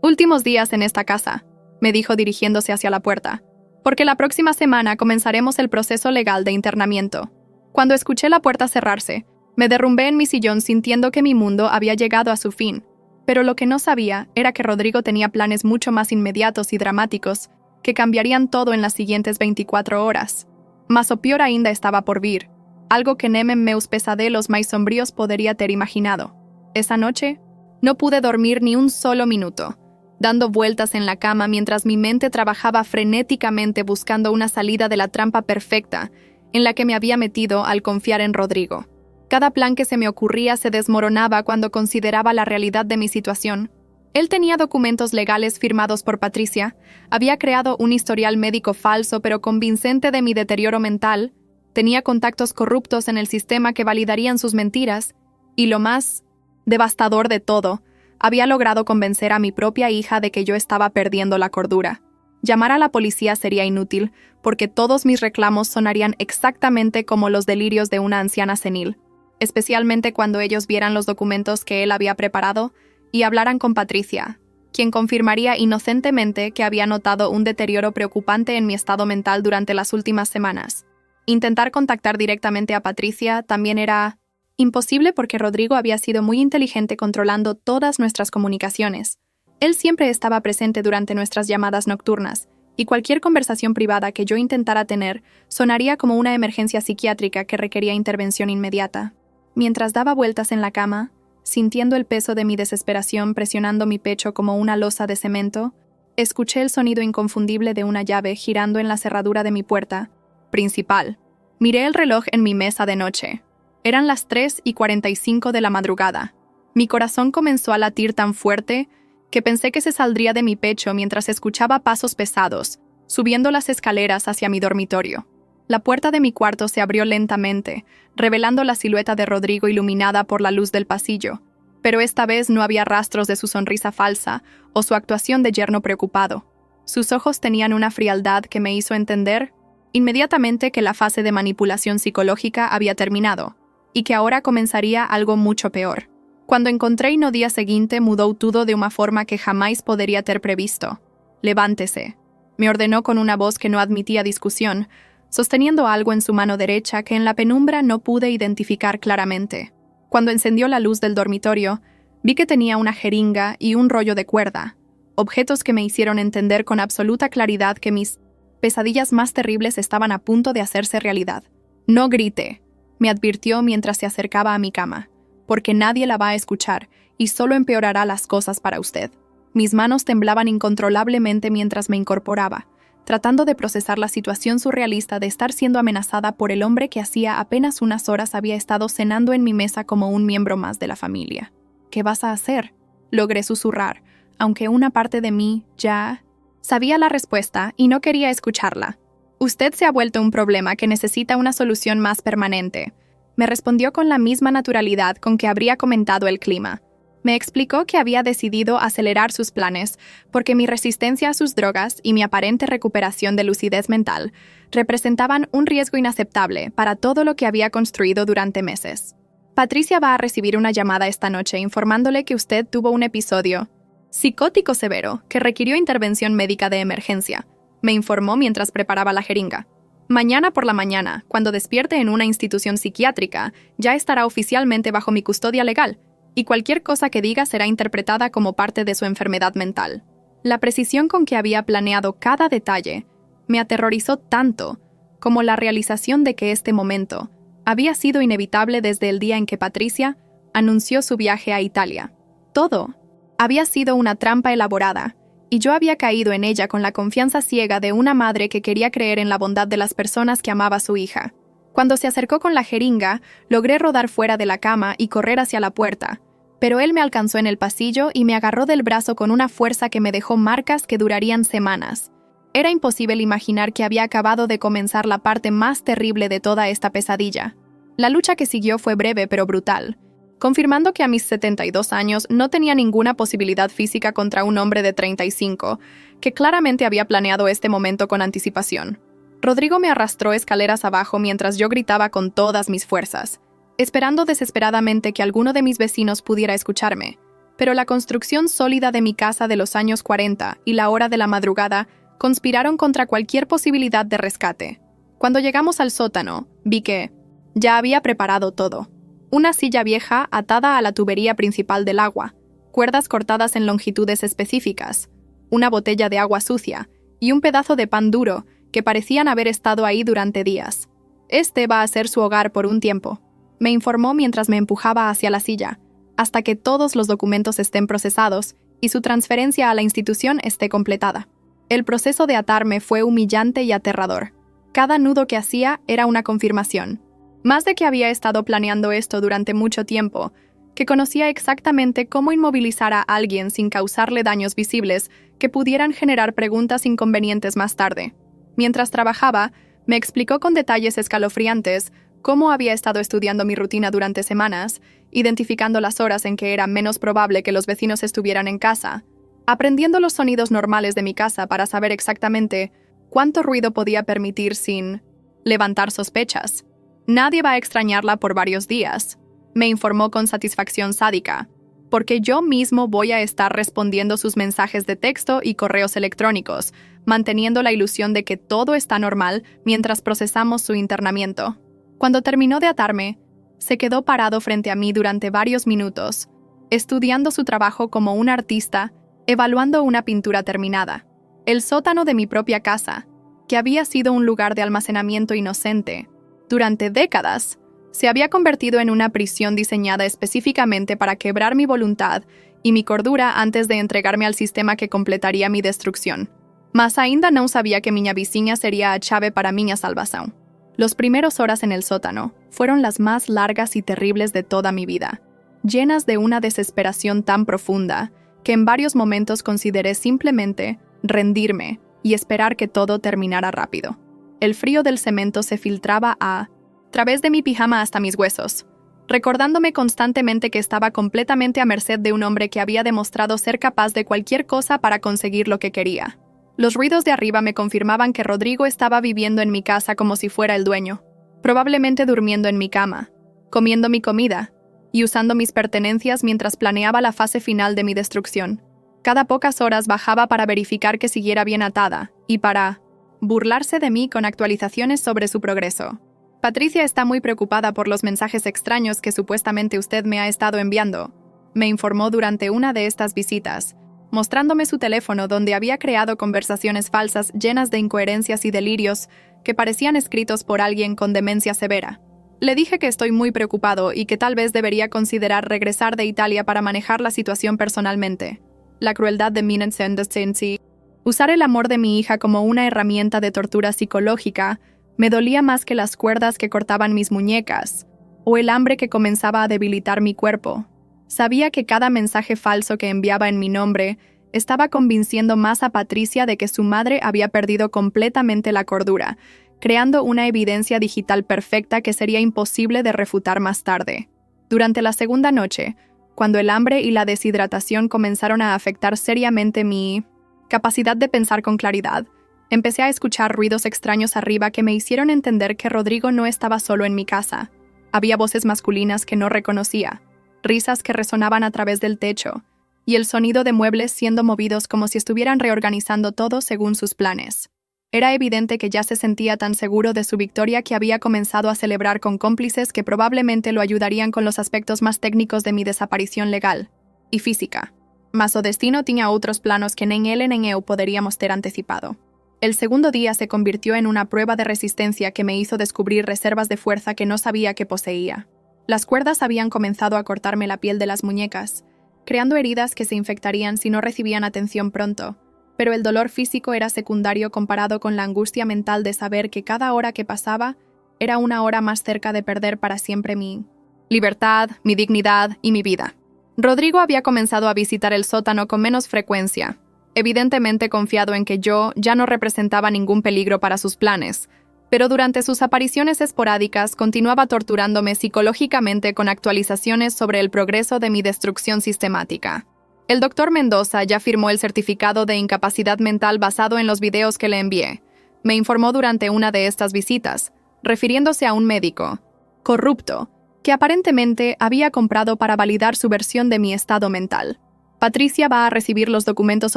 últimos días en esta casa, me dijo dirigiéndose hacia la puerta, porque la próxima semana comenzaremos el proceso legal de internamiento. Cuando escuché la puerta cerrarse, me derrumbé en mi sillón sintiendo que mi mundo había llegado a su fin, pero lo que no sabía era que Rodrigo tenía planes mucho más inmediatos y dramáticos que cambiarían todo en las siguientes 24 horas. Mas o pior ainda estaba por vir, algo que nem en meus pesadelos más sombríos podría ter imaginado. Esa noche, no pude dormir ni un solo minuto, dando vueltas en la cama mientras mi mente trabajaba frenéticamente buscando una salida de la trampa perfecta en la que me había metido al confiar en Rodrigo. Cada plan que se me ocurría se desmoronaba cuando consideraba la realidad de mi situación. Él tenía documentos legales firmados por Patricia, había creado un historial médico falso pero convincente de mi deterioro mental, tenía contactos corruptos en el sistema que validarían sus mentiras, y lo más devastador de todo, había logrado convencer a mi propia hija de que yo estaba perdiendo la cordura. Llamar a la policía sería inútil, porque todos mis reclamos sonarían exactamente como los delirios de una anciana senil, especialmente cuando ellos vieran los documentos que él había preparado y hablaran con Patricia, quien confirmaría inocentemente que había notado un deterioro preocupante en mi estado mental durante las últimas semanas. Intentar contactar directamente a Patricia también era imposible porque Rodrigo había sido muy inteligente controlando todas nuestras comunicaciones. Él siempre estaba presente durante nuestras llamadas nocturnas, y cualquier conversación privada que yo intentara tener sonaría como una emergencia psiquiátrica que requería intervención inmediata. Mientras daba vueltas en la cama, sintiendo el peso de mi desesperación presionando mi pecho como una losa de cemento, escuché el sonido inconfundible de una llave girando en la cerradura de mi puerta principal. Miré el reloj en mi mesa de noche. Eran las 3:45 de la madrugada. Mi corazón comenzó a latir tan fuerte que pensé que se saldría de mi pecho mientras escuchaba pasos pesados, subiendo las escaleras hacia mi dormitorio. La puerta de mi cuarto se abrió lentamente, revelando la silueta de Rodrigo iluminada por la luz del pasillo, pero esta vez no había rastros de su sonrisa falsa o su actuación de yerno preocupado. Sus ojos tenían una frialdad que me hizo entender inmediatamente que la fase de manipulación psicológica había terminado y que ahora comenzaría algo mucho peor. Cuando encontré no día seguinte mudó todo de una forma que jamás podría ter previsto. «Levántese», me ordenó con una voz que no admitía discusión, sosteniendo algo en su mano derecha que en la penumbra no pude identificar claramente. Cuando encendió la luz del dormitorio, vi que tenía una jeringa y un rollo de cuerda, objetos que me hicieron entender con absoluta claridad que mis pesadillas más terribles estaban a punto de hacerse realidad. «No grite», me advirtió mientras se acercaba a mi cama, «porque nadie la va a escuchar y solo empeorará las cosas para usted». Mis manos temblaban incontrolablemente mientras me incorporaba, tratando de procesar la situación surrealista de estar siendo amenazada por el hombre que hacía apenas unas horas había estado cenando en mi mesa como un miembro más de la familia. «¿Qué vas a hacer?», logré susurrar, aunque una parte de mí ya sabía la respuesta y no quería escucharla. «Usted se ha vuelto un problema que necesita una solución más permanente», me respondió con la misma naturalidad con que habría comentado el clima. Me explicó que había decidido acelerar sus planes porque mi resistencia a sus drogas y mi aparente recuperación de lucidez mental representaban un riesgo inaceptable para todo lo que había construido durante meses. «Patricia va a recibir una llamada esta noche informándole que usted tuvo un episodio psicótico severo que requirió intervención médica de emergencia», me informó mientras preparaba la jeringa. «Mañana por la mañana, cuando despierte en una institución psiquiátrica, ya estará oficialmente bajo mi custodia legal, y cualquier cosa que diga será interpretada como parte de su enfermedad mental». La precisión con que había planeado cada detalle me aterrorizó tanto como la realización de que este momento había sido inevitable desde el día en que Patricia anunció su viaje a Italia. Todo había sido una trampa elaborada, y yo había caído en ella con la confianza ciega de una madre que quería creer en la bondad de las personas que amaba a su hija. Cuando se acercó con la jeringa, logré rodar fuera de la cama y correr hacia la puerta, pero él me alcanzó en el pasillo y me agarró del brazo con una fuerza que me dejó marcas que durarían semanas. Era imposible imaginar que había acabado de comenzar la parte más terrible de toda esta pesadilla. La lucha que siguió fue breve pero brutal, confirmando que a mis 72 años no tenía ninguna posibilidad física contra un hombre de 35, que claramente había planeado este momento con anticipación. Rodrigo me arrastró escaleras abajo mientras yo gritaba con todas mis fuerzas, esperando desesperadamente que alguno de mis vecinos pudiera escucharme. Pero la construcción sólida de mi casa de los años 40 y la hora de la madrugada conspiraron contra cualquier posibilidad de rescate. Cuando llegamos al sótano, vi que ya había preparado todo. Una silla vieja atada a la tubería principal del agua, cuerdas cortadas en longitudes específicas, una botella de agua sucia y un pedazo de pan duro que parecían haber estado ahí durante días. «Este va a ser su hogar por un tiempo», me informó mientras me empujaba hacia la silla, «hasta que todos los documentos estén procesados y su transferencia a la institución esté completada». El proceso de atarme fue humillante y aterrador. Cada nudo que hacía era una confirmación. Más de que había estado planeando esto durante mucho tiempo, que conocía exactamente cómo inmovilizar a alguien sin causarle daños visibles que pudieran generar preguntas inconvenientes más tarde. Mientras trabajaba, me explicó con detalles escalofriantes cómo había estado estudiando mi rutina durante semanas, identificando las horas en que era menos probable que los vecinos estuvieran en casa, aprendiendo los sonidos normales de mi casa para saber exactamente cuánto ruido podía permitir sin levantar sospechas. «Nadie va a extrañarla por varios días», me informó con satisfacción sádica, «porque yo mismo voy a estar respondiendo sus mensajes de texto y correos electrónicos, manteniendo la ilusión de que todo está normal mientras procesamos su internamiento». Cuando terminó de atarme, se quedó parado frente a mí durante varios minutos, estudiando su trabajo como un artista, evaluando una pintura terminada. El sótano de mi propia casa, que había sido un lugar de almacenamiento inocente, durante décadas, se había convertido en una prisión diseñada específicamente para quebrar mi voluntad y mi cordura antes de entregarme al sistema que completaría mi destrucción. Mas ainda não sabía que miña vizinha sería a chave para miña salvación. Los primeros horas en el sótano fueron las más largas y terribles de toda mi vida, llenas de una desesperación tan profunda que en varios momentos consideré simplemente rendirme y esperar que todo terminara rápido. El frío del cemento se filtraba a través de mi pijama hasta mis huesos, recordándome constantemente que estaba completamente a merced de un hombre que había demostrado ser capaz de cualquier cosa para conseguir lo que quería. Los ruidos de arriba me confirmaban que Rodrigo estaba viviendo en mi casa como si fuera el dueño, probablemente durmiendo en mi cama, comiendo mi comida y usando mis pertenencias mientras planeaba la fase final de mi destrucción. Cada pocas horas bajaba para verificar que siguiera bien atada y para burlarse de mí con actualizaciones sobre su progreso. Patricia está muy preocupada por los mensajes extraños que supuestamente usted me ha estado enviando, me informó durante una de estas visitas, mostrándome su teléfono donde había creado conversaciones falsas llenas de incoherencias y delirios que parecían escritos por alguien con demencia severa. Le dije que estoy muy preocupado y que tal vez debería considerar regresar de Italia para manejar la situación personalmente. La crueldad de Minensendesensi. Usar el amor de mi hija como una herramienta de tortura psicológica me dolía más que las cuerdas que cortaban mis muñecas o el hambre que comenzaba a debilitar mi cuerpo. Sabía que cada mensaje falso que enviaba en mi nombre estaba convenciendo más a Patricia de que su madre había perdido completamente la cordura, creando una evidencia digital perfecta que sería imposible de refutar más tarde. Durante la segunda noche, cuando el hambre y la deshidratación comenzaron a afectar seriamente mi capacidad de pensar con claridad, empecé a escuchar ruidos extraños arriba que me hicieron entender que Rodrigo no estaba solo en mi casa. Había voces masculinas que no reconocía, risas que resonaban a través del techo, y el sonido de muebles siendo movidos como si estuvieran reorganizando todo según sus planes. Era evidente que ya se sentía tan seguro de su victoria que había comenzado a celebrar con cómplices que probablemente lo ayudarían con los aspectos más técnicos de mi desaparición legal y física. Mas o destino tenía otros planos que nem ele nem eu poderíamos ter anticipado. El segundo día se convirtió en una prueba de resistencia que me hizo descubrir reservas de fuerza que no sabía que poseía. Las cuerdas habían comenzado a cortarme la piel de las muñecas, creando heridas que se infectarían si no recibían atención pronto, pero el dolor físico era secundario comparado con la angustia mental de saber que cada hora que pasaba era una hora más cerca de perder para siempre mi libertad, mi dignidad y mi vida. Rodrigo había comenzado a visitar el sótano con menos frecuencia, evidentemente confiado en que yo ya no representaba ningún peligro para sus planes, pero durante sus apariciones esporádicas continuaba torturándome psicológicamente con actualizaciones sobre el progreso de mi destrucción sistemática. El doctor Mendoza ya firmó el certificado de incapacidad mental basado en los videos que le envié. Me informó durante una de estas visitas, refiriéndose a un médico corrupto que aparentemente había comprado para validar su versión de mi estado mental. Patricia va a recibir los documentos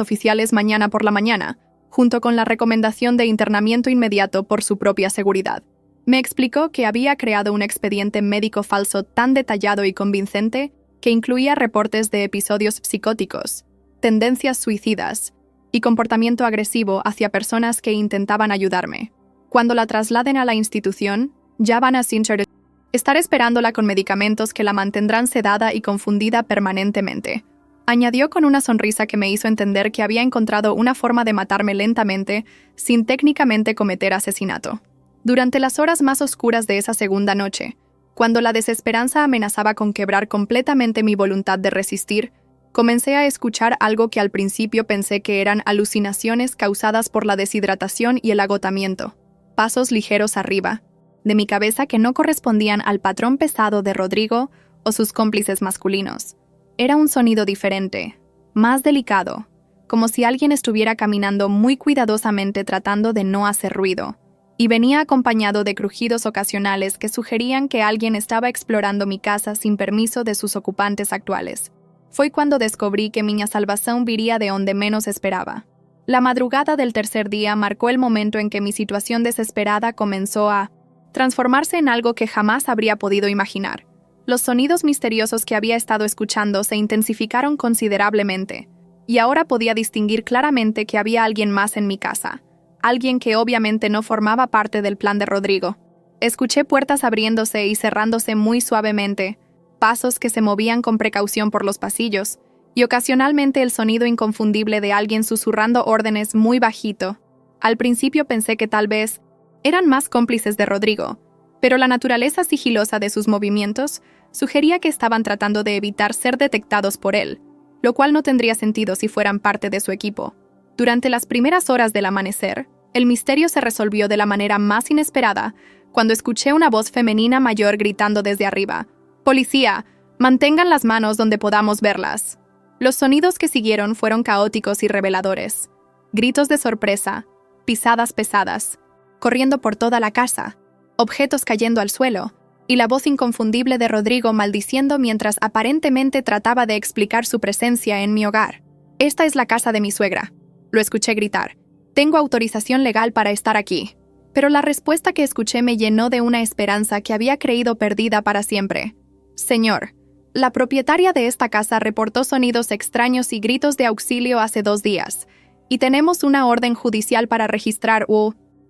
oficiales mañana por la mañana, junto con la recomendación de internamiento inmediato por su propia seguridad. Me explicó que había creado un expediente médico falso tan detallado y convincente que incluía reportes de episodios psicóticos, tendencias suicidas y comportamiento agresivo hacia personas que intentaban ayudarme. Cuando la trasladen a la institución, ya van a estar esperándola con medicamentos que la mantendrán sedada y confundida permanentemente. Añadió con una sonrisa que me hizo entender que había encontrado una forma de matarme lentamente, sin técnicamente cometer asesinato. Durante las horas más oscuras de esa segunda noche, cuando la desesperanza amenazaba con quebrar completamente mi voluntad de resistir, comencé a escuchar algo que al principio pensé que eran alucinaciones causadas por la deshidratación y el agotamiento. Pasos ligeros arriba, de mi cabeza que no correspondían al patrón pesado de Rodrigo o sus cómplices masculinos. Era un sonido diferente, más delicado, como si alguien estuviera caminando muy cuidadosamente tratando de no hacer ruido, y venía acompañado de crujidos ocasionales que sugerían que alguien estaba explorando mi casa sin permiso de sus ocupantes actuales. Fue cuando descubrí que mi salvación viría de donde menos esperaba. La madrugada del tercer día marcó el momento en que mi situación desesperada comenzó a transformarse en algo que jamás habría podido imaginar. Los sonidos misteriosos que había estado escuchando se intensificaron considerablemente, y ahora podía distinguir claramente que había alguien más en mi casa, alguien que obviamente no formaba parte del plan de Rodrigo. Escuché puertas abriéndose y cerrándose muy suavemente, pasos que se movían con precaución por los pasillos, y ocasionalmente el sonido inconfundible de alguien susurrando órdenes muy bajito. Al principio pensé que tal vez Eran más cómplices de Rodrigo, pero la naturaleza sigilosa de sus movimientos sugería que estaban tratando de evitar ser detectados por él, lo cual no tendría sentido si fueran parte de su equipo. Durante las primeras horas del amanecer, el misterio se resolvió de la manera más inesperada cuando escuché una voz femenina mayor gritando desde arriba: «Policía, mantengan las manos donde podamos verlas». Los sonidos que siguieron fueron caóticos y reveladores. Gritos de sorpresa, pisadas pesadas, corriendo por toda la casa, objetos cayendo al suelo, y la voz inconfundible de Rodrigo maldiciendo mientras aparentemente trataba de explicar su presencia en mi hogar. «Esta es la casa de mi suegra», lo escuché gritar. «Tengo autorización legal para estar aquí». Pero la respuesta que escuché me llenó de una esperanza que había creído perdida para siempre. «Señor, la propietaria de esta casa reportó sonidos extraños y gritos de auxilio hace 2 días, y tenemos una orden judicial para registrar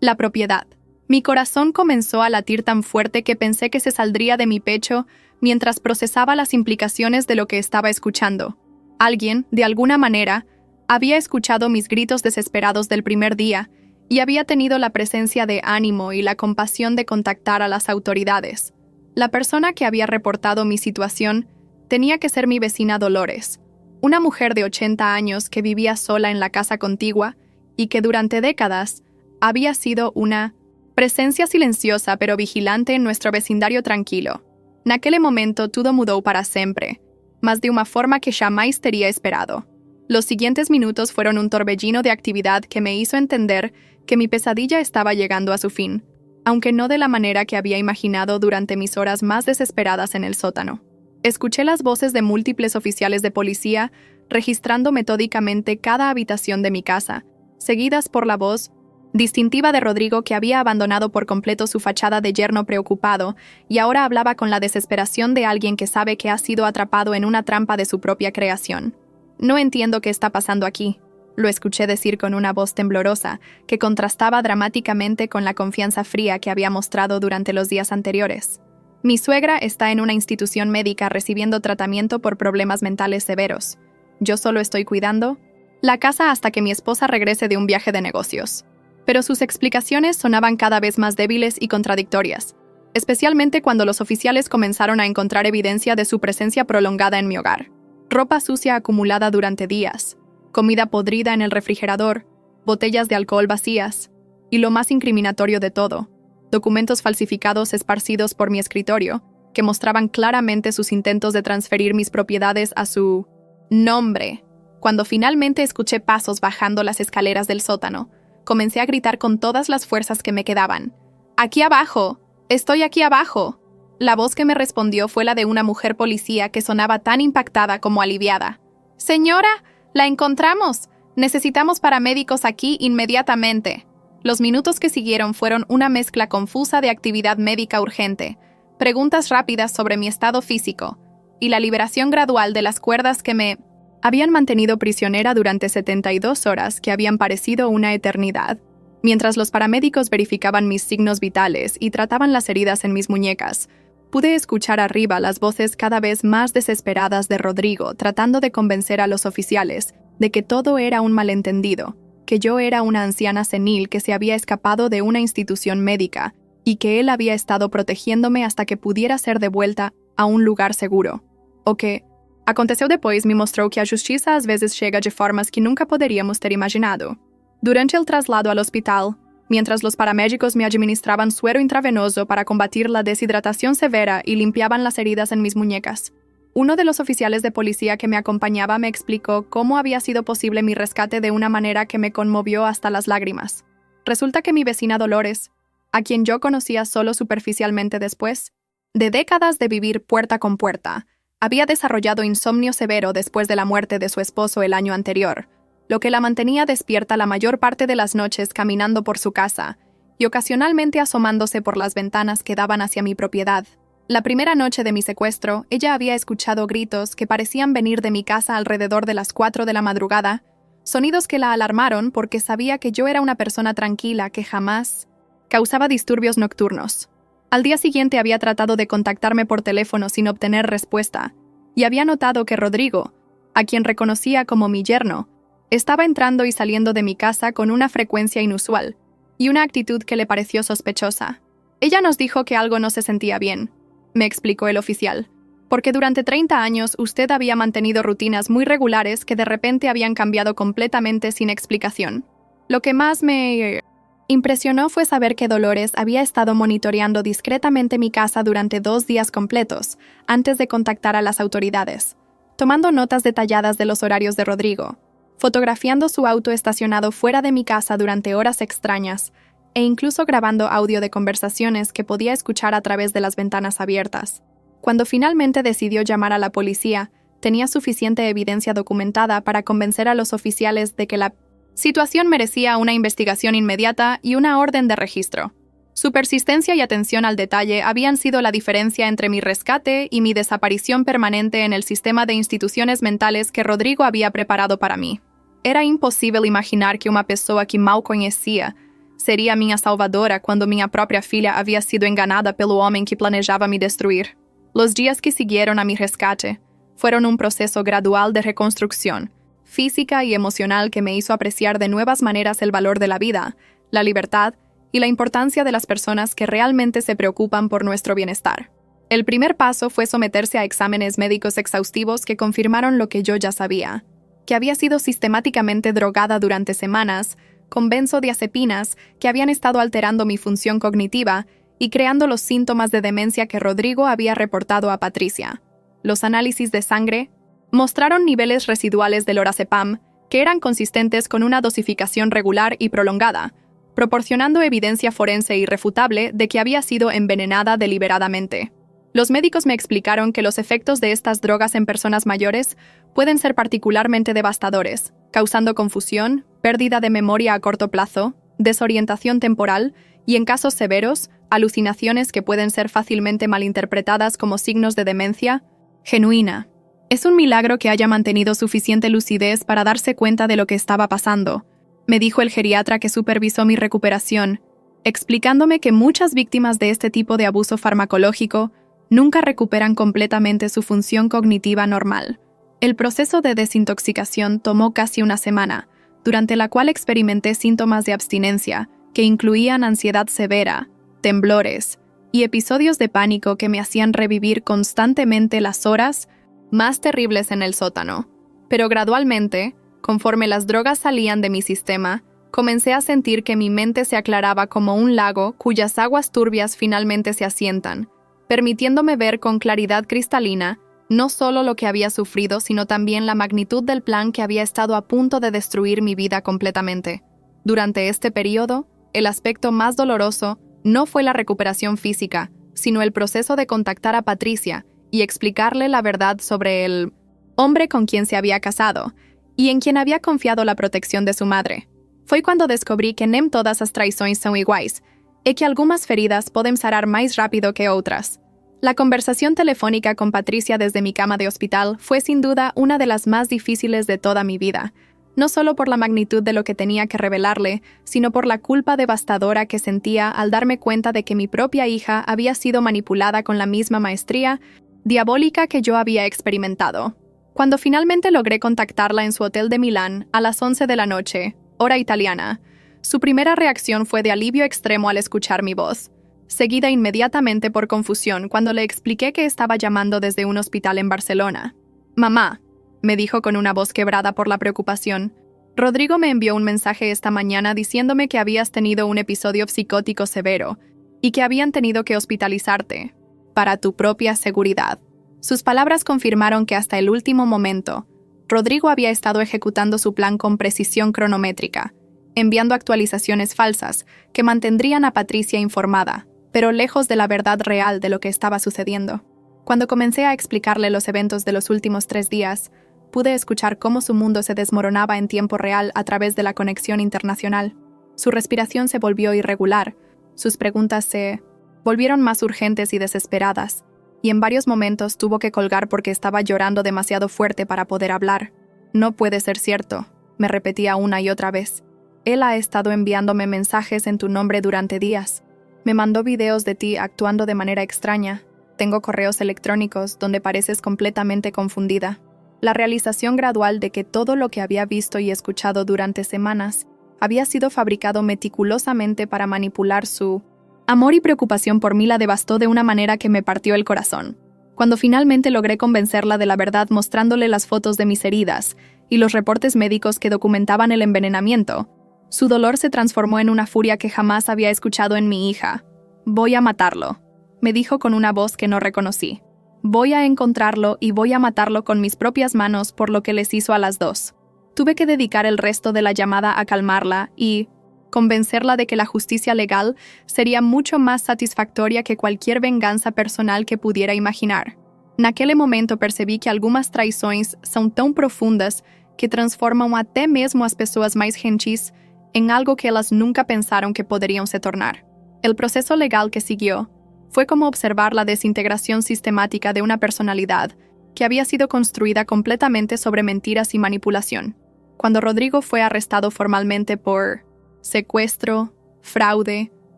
la propiedad». Mi corazón comenzó a latir tan fuerte que pensé que se saldría de mi pecho mientras procesaba las implicaciones de lo que estaba escuchando. Alguien, de alguna manera, había escuchado mis gritos desesperados del primer día y había tenido la presencia de ánimo y la compasión de contactar a las autoridades. La persona que había reportado mi situación tenía que ser mi vecina Dolores, una mujer de 80 años que vivía sola en la casa contigua y que durante décadas había sido una presencia silenciosa pero vigilante en nuestro vecindario tranquilo. Naquele momento todo mudó para sempre, mas de una forma que jamás teria esperado. Los siguientes minutos fueron un torbellino de actividad que me hizo entender que mi pesadilla estaba llegando a su fin, aunque no de la manera que había imaginado durante mis horas más desesperadas en el sótano. Escuché las voces de múltiples oficiales de policía registrando metódicamente cada habitación de mi casa, seguidas por la voz distintiva de Rodrigo, que había abandonado por completo su fachada de yerno preocupado y ahora hablaba con la desesperación de alguien que sabe que ha sido atrapado en una trampa de su propia creación. «No entiendo qué está pasando aquí», lo escuché decir con una voz temblorosa que contrastaba dramáticamente con la confianza fría que había mostrado durante los días anteriores. «Mi suegra está en una institución médica recibiendo tratamiento por problemas mentales severos. Yo solo estoy cuidando la casa hasta que mi esposa regrese de un viaje de negocios». Pero sus explicaciones sonaban cada vez más débiles y contradictorias, especialmente cuando los oficiales comenzaron a encontrar evidencia de su presencia prolongada en mi hogar. Ropa sucia acumulada durante días, comida podrida en el refrigerador, botellas de alcohol vacías, y lo más incriminatorio de todo, documentos falsificados esparcidos por mi escritorio, que mostraban claramente sus intentos de transferir mis propiedades a su nombre. Cuando finalmente escuché pasos bajando las escaleras del sótano, comencé a gritar con todas las fuerzas que me quedaban: «¡Aquí abajo! ¡Estoy aquí abajo!». La voz que me respondió fue la de una mujer policía que sonaba tan impactada como aliviada. «Señora, la encontramos. Necesitamos paramédicos aquí inmediatamente». Los minutos que siguieron fueron una mezcla confusa de actividad médica urgente, preguntas rápidas sobre mi estado físico y la liberación gradual de las cuerdas que me habían mantenido prisionera durante 72 horas que habían parecido una eternidad. Mientras los paramédicos verificaban mis signos vitales y trataban las heridas en mis muñecas, pude escuchar arriba las voces cada vez más desesperadas de Rodrigo tratando de convencer a los oficiales de que todo era un malentendido, que yo era una anciana senil que se había escapado de una institución médica y que él había estado protegiéndome hasta que pudiera ser devuelta a un lugar seguro. O que aconteceu depois me mostrou que a justiça às vezes chega de formas que nunca poderíamos ter imaginado. Durante el traslado al hospital, mientras los paramédicos me administraban suero intravenoso para combatir la deshidratación severa y limpiaban las heridas en mis muñecas, uno de los oficiales de policía que me acompañaba me explicó cómo había sido posible mi rescate de una manera que me conmovió hasta las lágrimas. Resulta que mi vecina Dolores, a quien yo conocía solo superficialmente después de décadas de vivir puerta con puerta, había desarrollado insomnio severo después de la muerte de su esposo el año anterior, lo que la mantenía despierta la mayor parte de las noches caminando por su casa y ocasionalmente asomándose por las ventanas que daban hacia mi propiedad. La primera noche de mi secuestro, ella había escuchado gritos que parecían venir de mi casa alrededor de las 4 de la madrugada, sonidos que la alarmaron porque sabía que yo era una persona tranquila que jamás causaba disturbios nocturnos. Al día siguiente había tratado de contactarme por teléfono sin obtener respuesta, y había notado que Rodrigo, a quien reconocía como mi yerno, estaba entrando y saliendo de mi casa con una frecuencia inusual, y una actitud que le pareció sospechosa. Ella nos dijo que algo no se sentía bien, me explicó el oficial, porque durante 30 años usted había mantenido rutinas muy regulares que de repente habían cambiado completamente sin explicación. Lo que más me impresionó fue saber que Dolores había estado monitoreando discretamente mi casa durante 2 días completos, antes de contactar a las autoridades, tomando notas detalladas de los horarios de Rodrigo, fotografiando su auto estacionado fuera de mi casa durante horas extrañas, e incluso grabando audio de conversaciones que podía escuchar a través de las ventanas abiertas. Cuando finalmente decidió llamar a la policía, tenía suficiente evidencia documentada para convencer a los oficiales de que la situación merecía una investigación inmediata y una orden de registro. Su persistencia y atención al detalle habían sido la diferencia entre mi rescate y mi desaparición permanente en el sistema de instituciones mentales que Rodrigo había preparado para mí. Era impossível imaginar que uma pessoa que mal conhecia seria minha salvadora quando minha própria filha havia sido enganada pelo homem que planejava me destruir. Los días que siguieron a mi rescate fueron un proceso gradual de reconstrucción, física y emocional que me hizo apreciar de nuevas maneras el valor de la vida, la libertad y la importancia de las personas que realmente se preocupan por nuestro bienestar. El primer paso fue someterse a exámenes médicos exhaustivos que confirmaron lo que yo ya sabía, que había sido sistemáticamente drogada durante semanas con benzodiazepinas que habían estado alterando mi función cognitiva y creando los síntomas de demencia que Rodrigo había reportado a Patricia. Los análisis de sangre mostraron niveles residuales de lorazepam que eran consistentes con una dosificación regular y prolongada, proporcionando evidencia forense irrefutable de que había sido envenenada deliberadamente. Los médicos me explicaron que los efectos de estas drogas en personas mayores pueden ser particularmente devastadores, causando confusión, pérdida de memoria a corto plazo, desorientación temporal y, en casos severos, alucinaciones que pueden ser fácilmente malinterpretadas como signos de demencia genuina. Es un milagro que haya mantenido suficiente lucidez para darse cuenta de lo que estaba pasando, me dijo el geriatra que supervisó mi recuperación, explicándome que muchas víctimas de este tipo de abuso farmacológico nunca recuperan completamente su función cognitiva normal. El proceso de desintoxicación tomó casi una semana, durante la cual experimenté síntomas de abstinencia que incluían ansiedad severa, temblores y episodios de pánico que me hacían revivir constantemente las horas más terribles en el sótano. Pero gradualmente, conforme las drogas salían de mi sistema, comencé a sentir que mi mente se aclaraba como un lago cuyas aguas turbias finalmente se asientan, permitiéndome ver con claridad cristalina no solo lo que había sufrido, sino también la magnitud del plan que había estado a punto de destruir mi vida completamente. Durante este periodo, el aspecto más doloroso no fue la recuperación física, sino el proceso de contactar a Patricia y explicarle la verdad sobre el hombre con quien se había casado y en quien había confiado la protección de su madre. Foi quando descobri que nem todas as traições são iguais e que algumas feridas podem sarar mais rápido que otras. La conversación telefónica con Patricia desde mi cama de hospital fue sin duda una de las más difíciles de toda mi vida, no solo por la magnitud de lo que tenía que revelarle, sino por la culpa devastadora que sentía al darme cuenta de que mi propia hija había sido manipulada con la misma maestría diabólica que yo había experimentado. Cuando finalmente logré contactarla en su hotel de Milán a las 11 de la noche, hora italiana, su primera reacción fue de alivio extremo al escuchar mi voz, seguida inmediatamente por confusión cuando le expliqué que estaba llamando desde un hospital en Barcelona. «Mamá», me dijo con una voz quebrada por la preocupación, «Rodrigo me envió un mensaje esta mañana diciéndome que habías tenido un episodio psicótico severo y que habían tenido que hospitalizarte para tu propia seguridad». Sus palabras confirmaron que hasta el último momento, Rodrigo había estado ejecutando su plan con precisión cronométrica, enviando actualizaciones falsas que mantendrían a Patricia informada, pero lejos de la verdad real de lo que estaba sucediendo. Cuando comencé a explicarle los eventos de los últimos 3 días, pude escuchar cómo su mundo se desmoronaba en tiempo real a través de la conexión internacional. Su respiración se volvió irregular, sus preguntas se volvieron más urgentes y desesperadas, y en varios momentos tuvo que colgar porque estaba llorando demasiado fuerte para poder hablar. «No puede ser cierto», me repetía una y otra vez. «Él ha estado enviándome mensajes en tu nombre durante días. Me mandó videos de ti actuando de manera extraña. Tengo correos electrónicos donde pareces completamente confundida». La realización gradual de que todo lo que había visto y escuchado durante semanas había sido fabricado meticulosamente para manipular su amor y preocupación por mí la devastó de una manera que me partió el corazón. Cuando finalmente logré convencerla de la verdad mostrándole las fotos de mis heridas y los reportes médicos que documentaban el envenenamiento, su dolor se transformó en una furia que jamás había escuchado en mi hija. «Voy a matarlo», me dijo con una voz que no reconocí. «Voy a encontrarlo y voy a matarlo con mis propias manos por lo que les hizo a las dos». Tuve que dedicar el resto de la llamada a calmarla y convencerla de que la justicia legal sería mucho más satisfactoria que cualquier venganza personal que pudiera imaginar. Naquele momento percebi que algumas traições são tão profundas que transformam até mesmo as pessoas mais gentis en algo que elas nunca pensaron que podrían se tornar. El proceso legal que siguió fue como observar la desintegración sistemática de una personalidad que había sido construida completamente sobre mentiras y manipulación. Cuando Rodrigo fue arrestado formalmente por secuestro, fraude,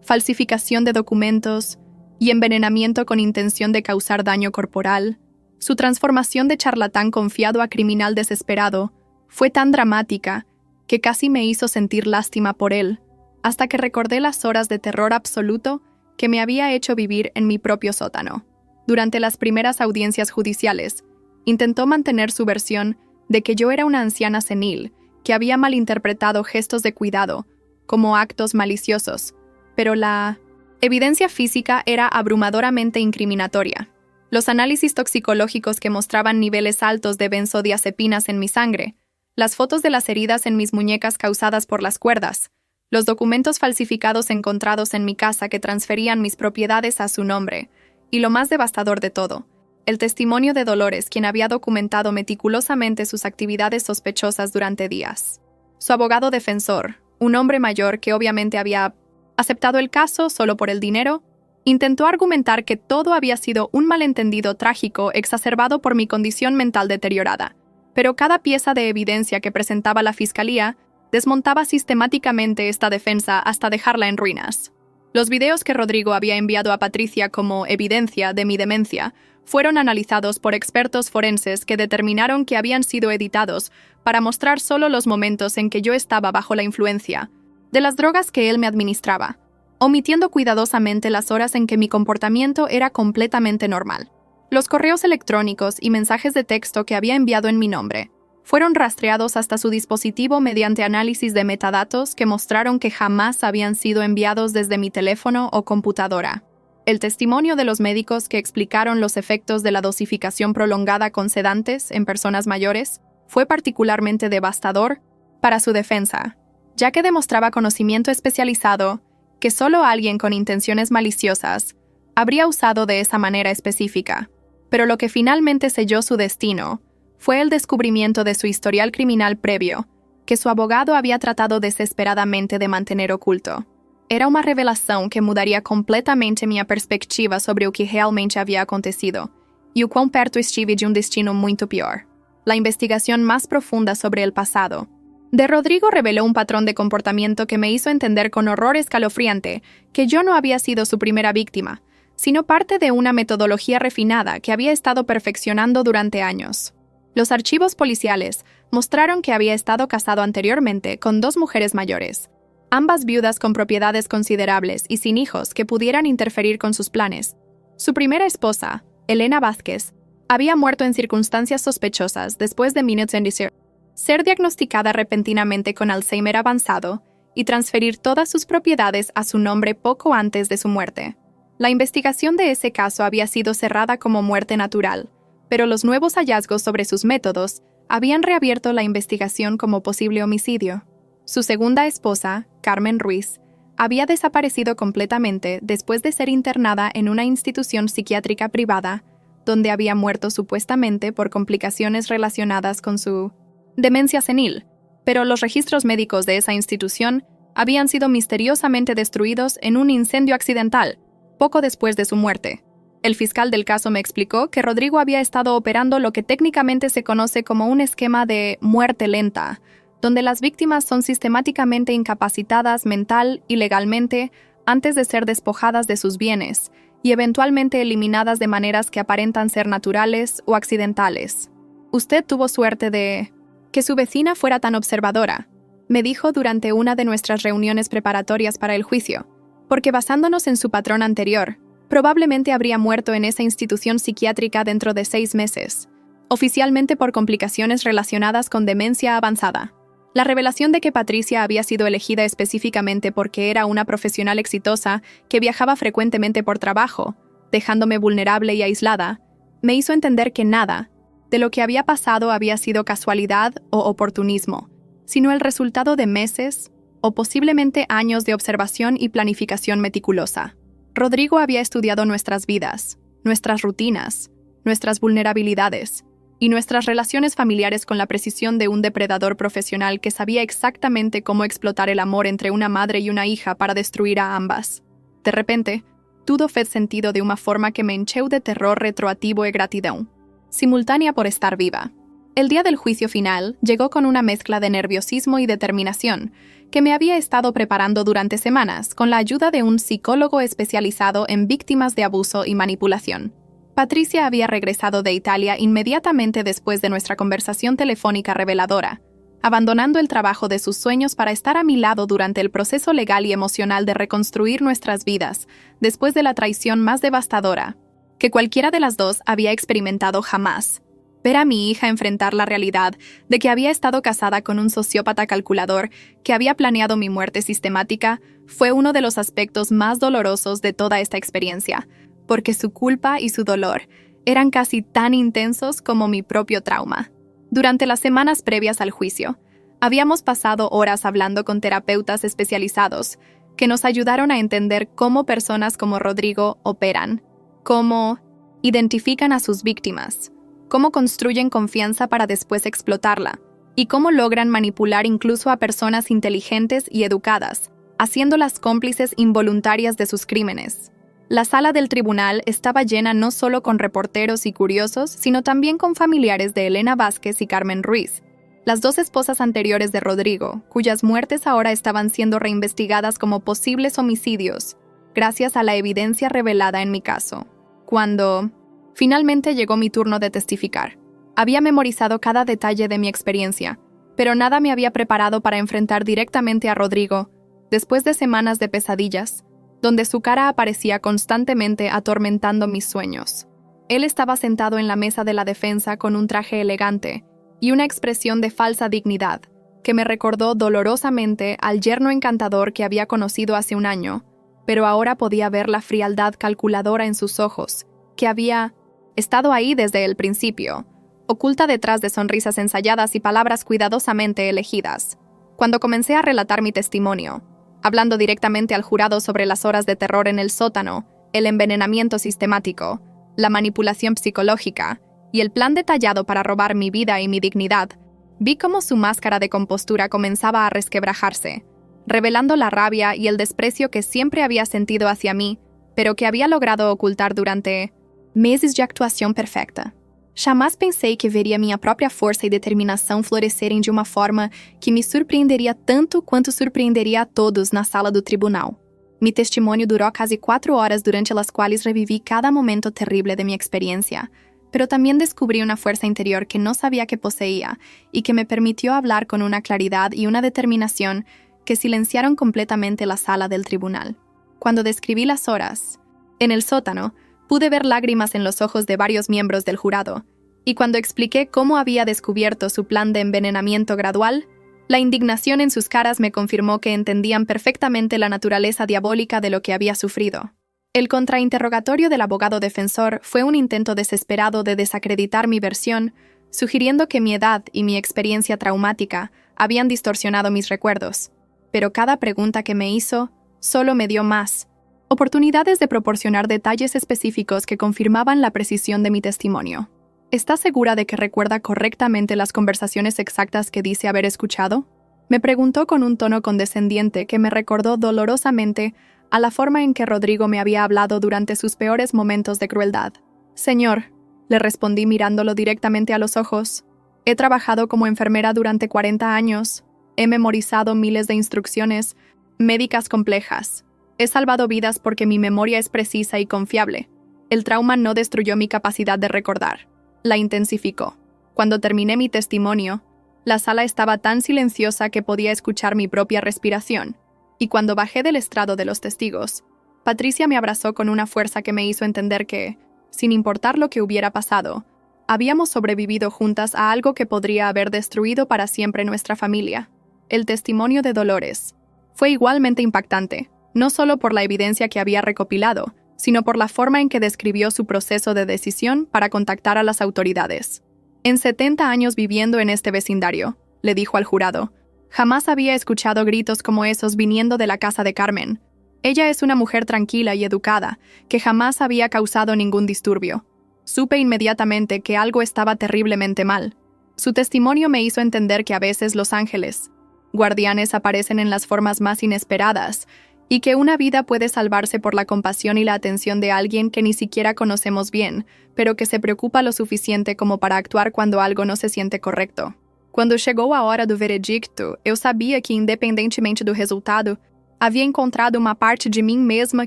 falsificación de documentos y envenenamiento con intención de causar daño corporal, su transformación de charlatán confiado a criminal desesperado fue tan dramática que casi me hizo sentir lástima por él, hasta que recordé las horas de terror absoluto que me había hecho vivir en mi propio sótano. Durante las primeras audiencias judiciales, intentó mantener su versión de que yo era una anciana senil que había malinterpretado gestos de cuidado como actos maliciosos, pero la evidencia física era abrumadoramente incriminatoria. Los análisis toxicológicos que mostraban niveles altos de benzodiazepinas en mi sangre, las fotos de las heridas en mis muñecas causadas por las cuerdas, los documentos falsificados encontrados en mi casa que transferían mis propiedades a su nombre, y lo más devastador de todo, el testimonio de Dolores, quien había documentado meticulosamente sus actividades sospechosas durante días. Su abogado defensor, un hombre mayor que obviamente había aceptado el caso solo por el dinero, intentó argumentar que todo había sido un malentendido trágico exacerbado por mi condición mental deteriorada, pero cada pieza de evidencia que presentaba la fiscalía desmontaba sistemáticamente esta defensa hasta dejarla en ruinas. Los videos que Rodrigo había enviado a Patricia como evidencia de mi demencia fueron analizados por expertos forenses que determinaron que habían sido editados para mostrar solo los momentos en que yo estaba bajo la influencia de las drogas que él me administraba, omitiendo cuidadosamente las horas en que mi comportamiento era completamente normal. Los correos electrónicos y mensajes de texto que había enviado en mi nombre fueron rastreados hasta su dispositivo mediante análisis de metadatos que mostraron que jamás habían sido enviados desde mi teléfono o computadora. El testimonio de los médicos que explicaron los efectos de la dosificación prolongada con sedantes en personas mayores fue particularmente devastador para su defensa, ya que demostraba conocimiento especializado que solo alguien con intenciones maliciosas habría usado de esa manera específica. Pero lo que finalmente selló su destino fue el descubrimiento de su historial criminal previo, que su abogado había tratado desesperadamente de mantener oculto. Era uma revelação que mudaria completamente minha perspectiva sobre o que realmente havia acontecido e o quão perto estive de um destino muito pior. La investigación más profunda sobre el pasado de Rodrigo reveló un patrón de comportamiento que me hizo entender con horror escalofriante que yo no había sido su primera víctima, sino parte de una metodología refinada que había estado perfeccionando durante años. Los archivos policiales mostraron que había estado casado anteriormente con 2 mujeres mayores, ambas viudas con propiedades considerables y sin hijos que pudieran interferir con sus planes. Su primera esposa, Elena Vázquez, había muerto en circunstancias sospechosas después de ser diagnosticada repentinamente con Alzheimer avanzado y transferir todas sus propiedades a su nombre poco antes de su muerte. La investigación de ese caso había sido cerrada como muerte natural, pero los nuevos hallazgos sobre sus métodos habían reabierto la investigación como posible homicidio. Su segunda esposa, Carmen Ruiz, había desaparecido completamente después de ser internada en una institución psiquiátrica privada, donde había muerto supuestamente por complicaciones relacionadas con su demencia senil, pero los registros médicos de esa institución habían sido misteriosamente destruidos en un incendio accidental, poco después de su muerte. El fiscal del caso me explicó que Rodrigo había estado operando lo que técnicamente se conoce como un esquema de muerte lenta, donde las víctimas son sistemáticamente incapacitadas mental y legalmente antes de ser despojadas de sus bienes y eventualmente eliminadas de maneras que aparentan ser naturales o accidentales. Usted tuvo suerte de que su vecina fuera tan observadora, me dijo durante una de nuestras reuniones preparatorias para el juicio, porque basándonos en su patrón anterior, probablemente habría muerto en esa institución psiquiátrica dentro de 6 meses, oficialmente por complicaciones relacionadas con demencia avanzada. La revelación de que Patricia había sido elegida específicamente porque era una profesional exitosa que viajaba frecuentemente por trabajo, dejándome vulnerable y aislada, me hizo entender que nada de lo que había pasado había sido casualidad o oportunismo, sino el resultado de meses o posiblemente años de observación y planificación meticulosa. Rodrigo había estudiado nuestras vidas, nuestras rutinas, nuestras vulnerabilidades y nuestras relaciones familiares con la precisión de un depredador profesional que sabía exactamente cómo explotar el amor entre una madre y una hija para destruir a ambas. De repente, todo fez sentido de una forma que me encheu de terror retroactivo y gratitud, simultánea por estar viva. El día del juicio final llegó con una mezcla de nerviosismo y determinación que me había estado preparando durante semanas con la ayuda de un psicólogo especializado en víctimas de abuso y manipulación. Patricia había regresado de Italia inmediatamente después de nuestra conversación telefónica reveladora, abandonando el trabajo de sus sueños para estar a mi lado durante el proceso legal y emocional de reconstruir nuestras vidas después de la traición más devastadora que cualquiera de las dos había experimentado jamás. Ver a mi hija enfrentar la realidad de que había estado casada con un sociópata calculador que había planeado mi muerte sistemática fue uno de los aspectos más dolorosos de toda esta experiencia, porque su culpa y su dolor eran casi tan intensos como mi propio trauma. Durante las semanas previas al juicio, habíamos pasado horas hablando con terapeutas especializados que nos ayudaron a entender cómo personas como Rodrigo operan, cómo identifican a sus víctimas, cómo construyen confianza para después explotarla, y cómo logran manipular incluso a personas inteligentes y educadas, haciéndolas cómplices involuntarias de sus crímenes. La sala del tribunal estaba llena no solo con reporteros y curiosos, sino también con familiares de Elena Vázquez y Carmen Ruiz, las dos esposas anteriores de Rodrigo, cuyas muertes ahora estaban siendo reinvestigadas como posibles homicidios, gracias a la evidencia revelada en mi caso. Cuando finalmente llegó mi turno de testificar, había memorizado cada detalle de mi experiencia, pero nada me había preparado para enfrentar directamente a Rodrigo, después de semanas de pesadillas, donde su cara aparecía constantemente atormentando mis sueños. Él estaba sentado en la mesa de la defensa con un traje elegante y una expresión de falsa dignidad, que me recordó dolorosamente al yerno encantador que había conocido hace un año, pero ahora podía ver la frialdad calculadora en sus ojos, que había estado ahí desde el principio, oculta detrás de sonrisas ensayadas y palabras cuidadosamente elegidas. Cuando comencé a relatar mi testimonio, hablando directamente al jurado sobre las horas de terror en el sótano, el envenenamiento sistemático, la manipulación psicológica y el plan detallado para robar mi vida y mi dignidad, vi cómo su máscara de compostura comenzaba a resquebrajarse, revelando la rabia y el desprecio que siempre había sentido hacia mí, pero que había logrado ocultar durante meses de actuação perfeita. Jamais pensei que veria minha própria força e determinação florescerem de uma forma que me surpreenderia tanto quanto surpreenderia a todos na sala do tribunal. Mi testimonio duró casi 4 horas durante las cuales reviví cada momento terrible de mi experiencia, pero también descubrí una fuerza interior que no sabía que poseía y que me permitió hablar con una claridad y una determinación que silenciaron completamente la sala del tribunal. Cuando describí las horas, en el sótano, pude ver lágrimas en los ojos de varios miembros del jurado, y cuando expliqué cómo había descubierto su plan de envenenamiento gradual, la indignación en sus caras me confirmó que entendían perfectamente la naturaleza diabólica de lo que había sufrido. El contrainterrogatorio del abogado defensor fue un intento desesperado de desacreditar mi versión, sugiriendo que mi edad y mi experiencia traumática habían distorsionado mis recuerdos. Pero cada pregunta que me hizo solo me dio más oportunidades de proporcionar detalles específicos que confirmaban la precisión de mi testimonio. ¿Está segura de que recuerda correctamente las conversaciones exactas que dice haber escuchado? Me preguntó con un tono condescendiente que me recordó dolorosamente a la forma en que Rodrigo me había hablado durante sus peores momentos de crueldad. Señor, le respondí mirándolo directamente a los ojos, he trabajado como enfermera durante 40 años, he memorizado miles de instrucciones médicas complejas. He salvado vidas porque mi memoria es precisa y confiable. El trauma no destruyó mi capacidad de recordar, la intensificó. Cuando terminé mi testimonio, La sala estaba tan silenciosa que podía escuchar mi propia respiración, y cuando bajé del estrado de los testigos, Patricia me abrazó con una fuerza que me hizo entender que, sin importar lo que hubiera pasado, habíamos sobrevivido juntas a algo que podría haber destruido para siempre nuestra familia. El testimonio de Dolores fue igualmente impactante, no solo por la evidencia que había recopilado, sino por la forma en que describió su proceso de decisión para contactar a las autoridades. En 70 años viviendo en este vecindario, le dijo al jurado, jamás había escuchado gritos como esos viniendo de la casa de Carmen. Ella es una mujer tranquila y educada, que jamás había causado ningún disturbio. Supe inmediatamente que algo estaba terriblemente mal. Su testimonio me hizo entender que a veces los ángeles, guardianes, aparecen en las formas más inesperadas, y que una vida puede salvarse por la compasión y la atención de alguien que ni siquiera conocemos bien, pero que se preocupa lo suficiente como para actuar cuando algo no se siente correcto. Quando chegou a hora do veredicto, eu sabia que, independentemente do resultado, havia encontrado uma parte de mim mesma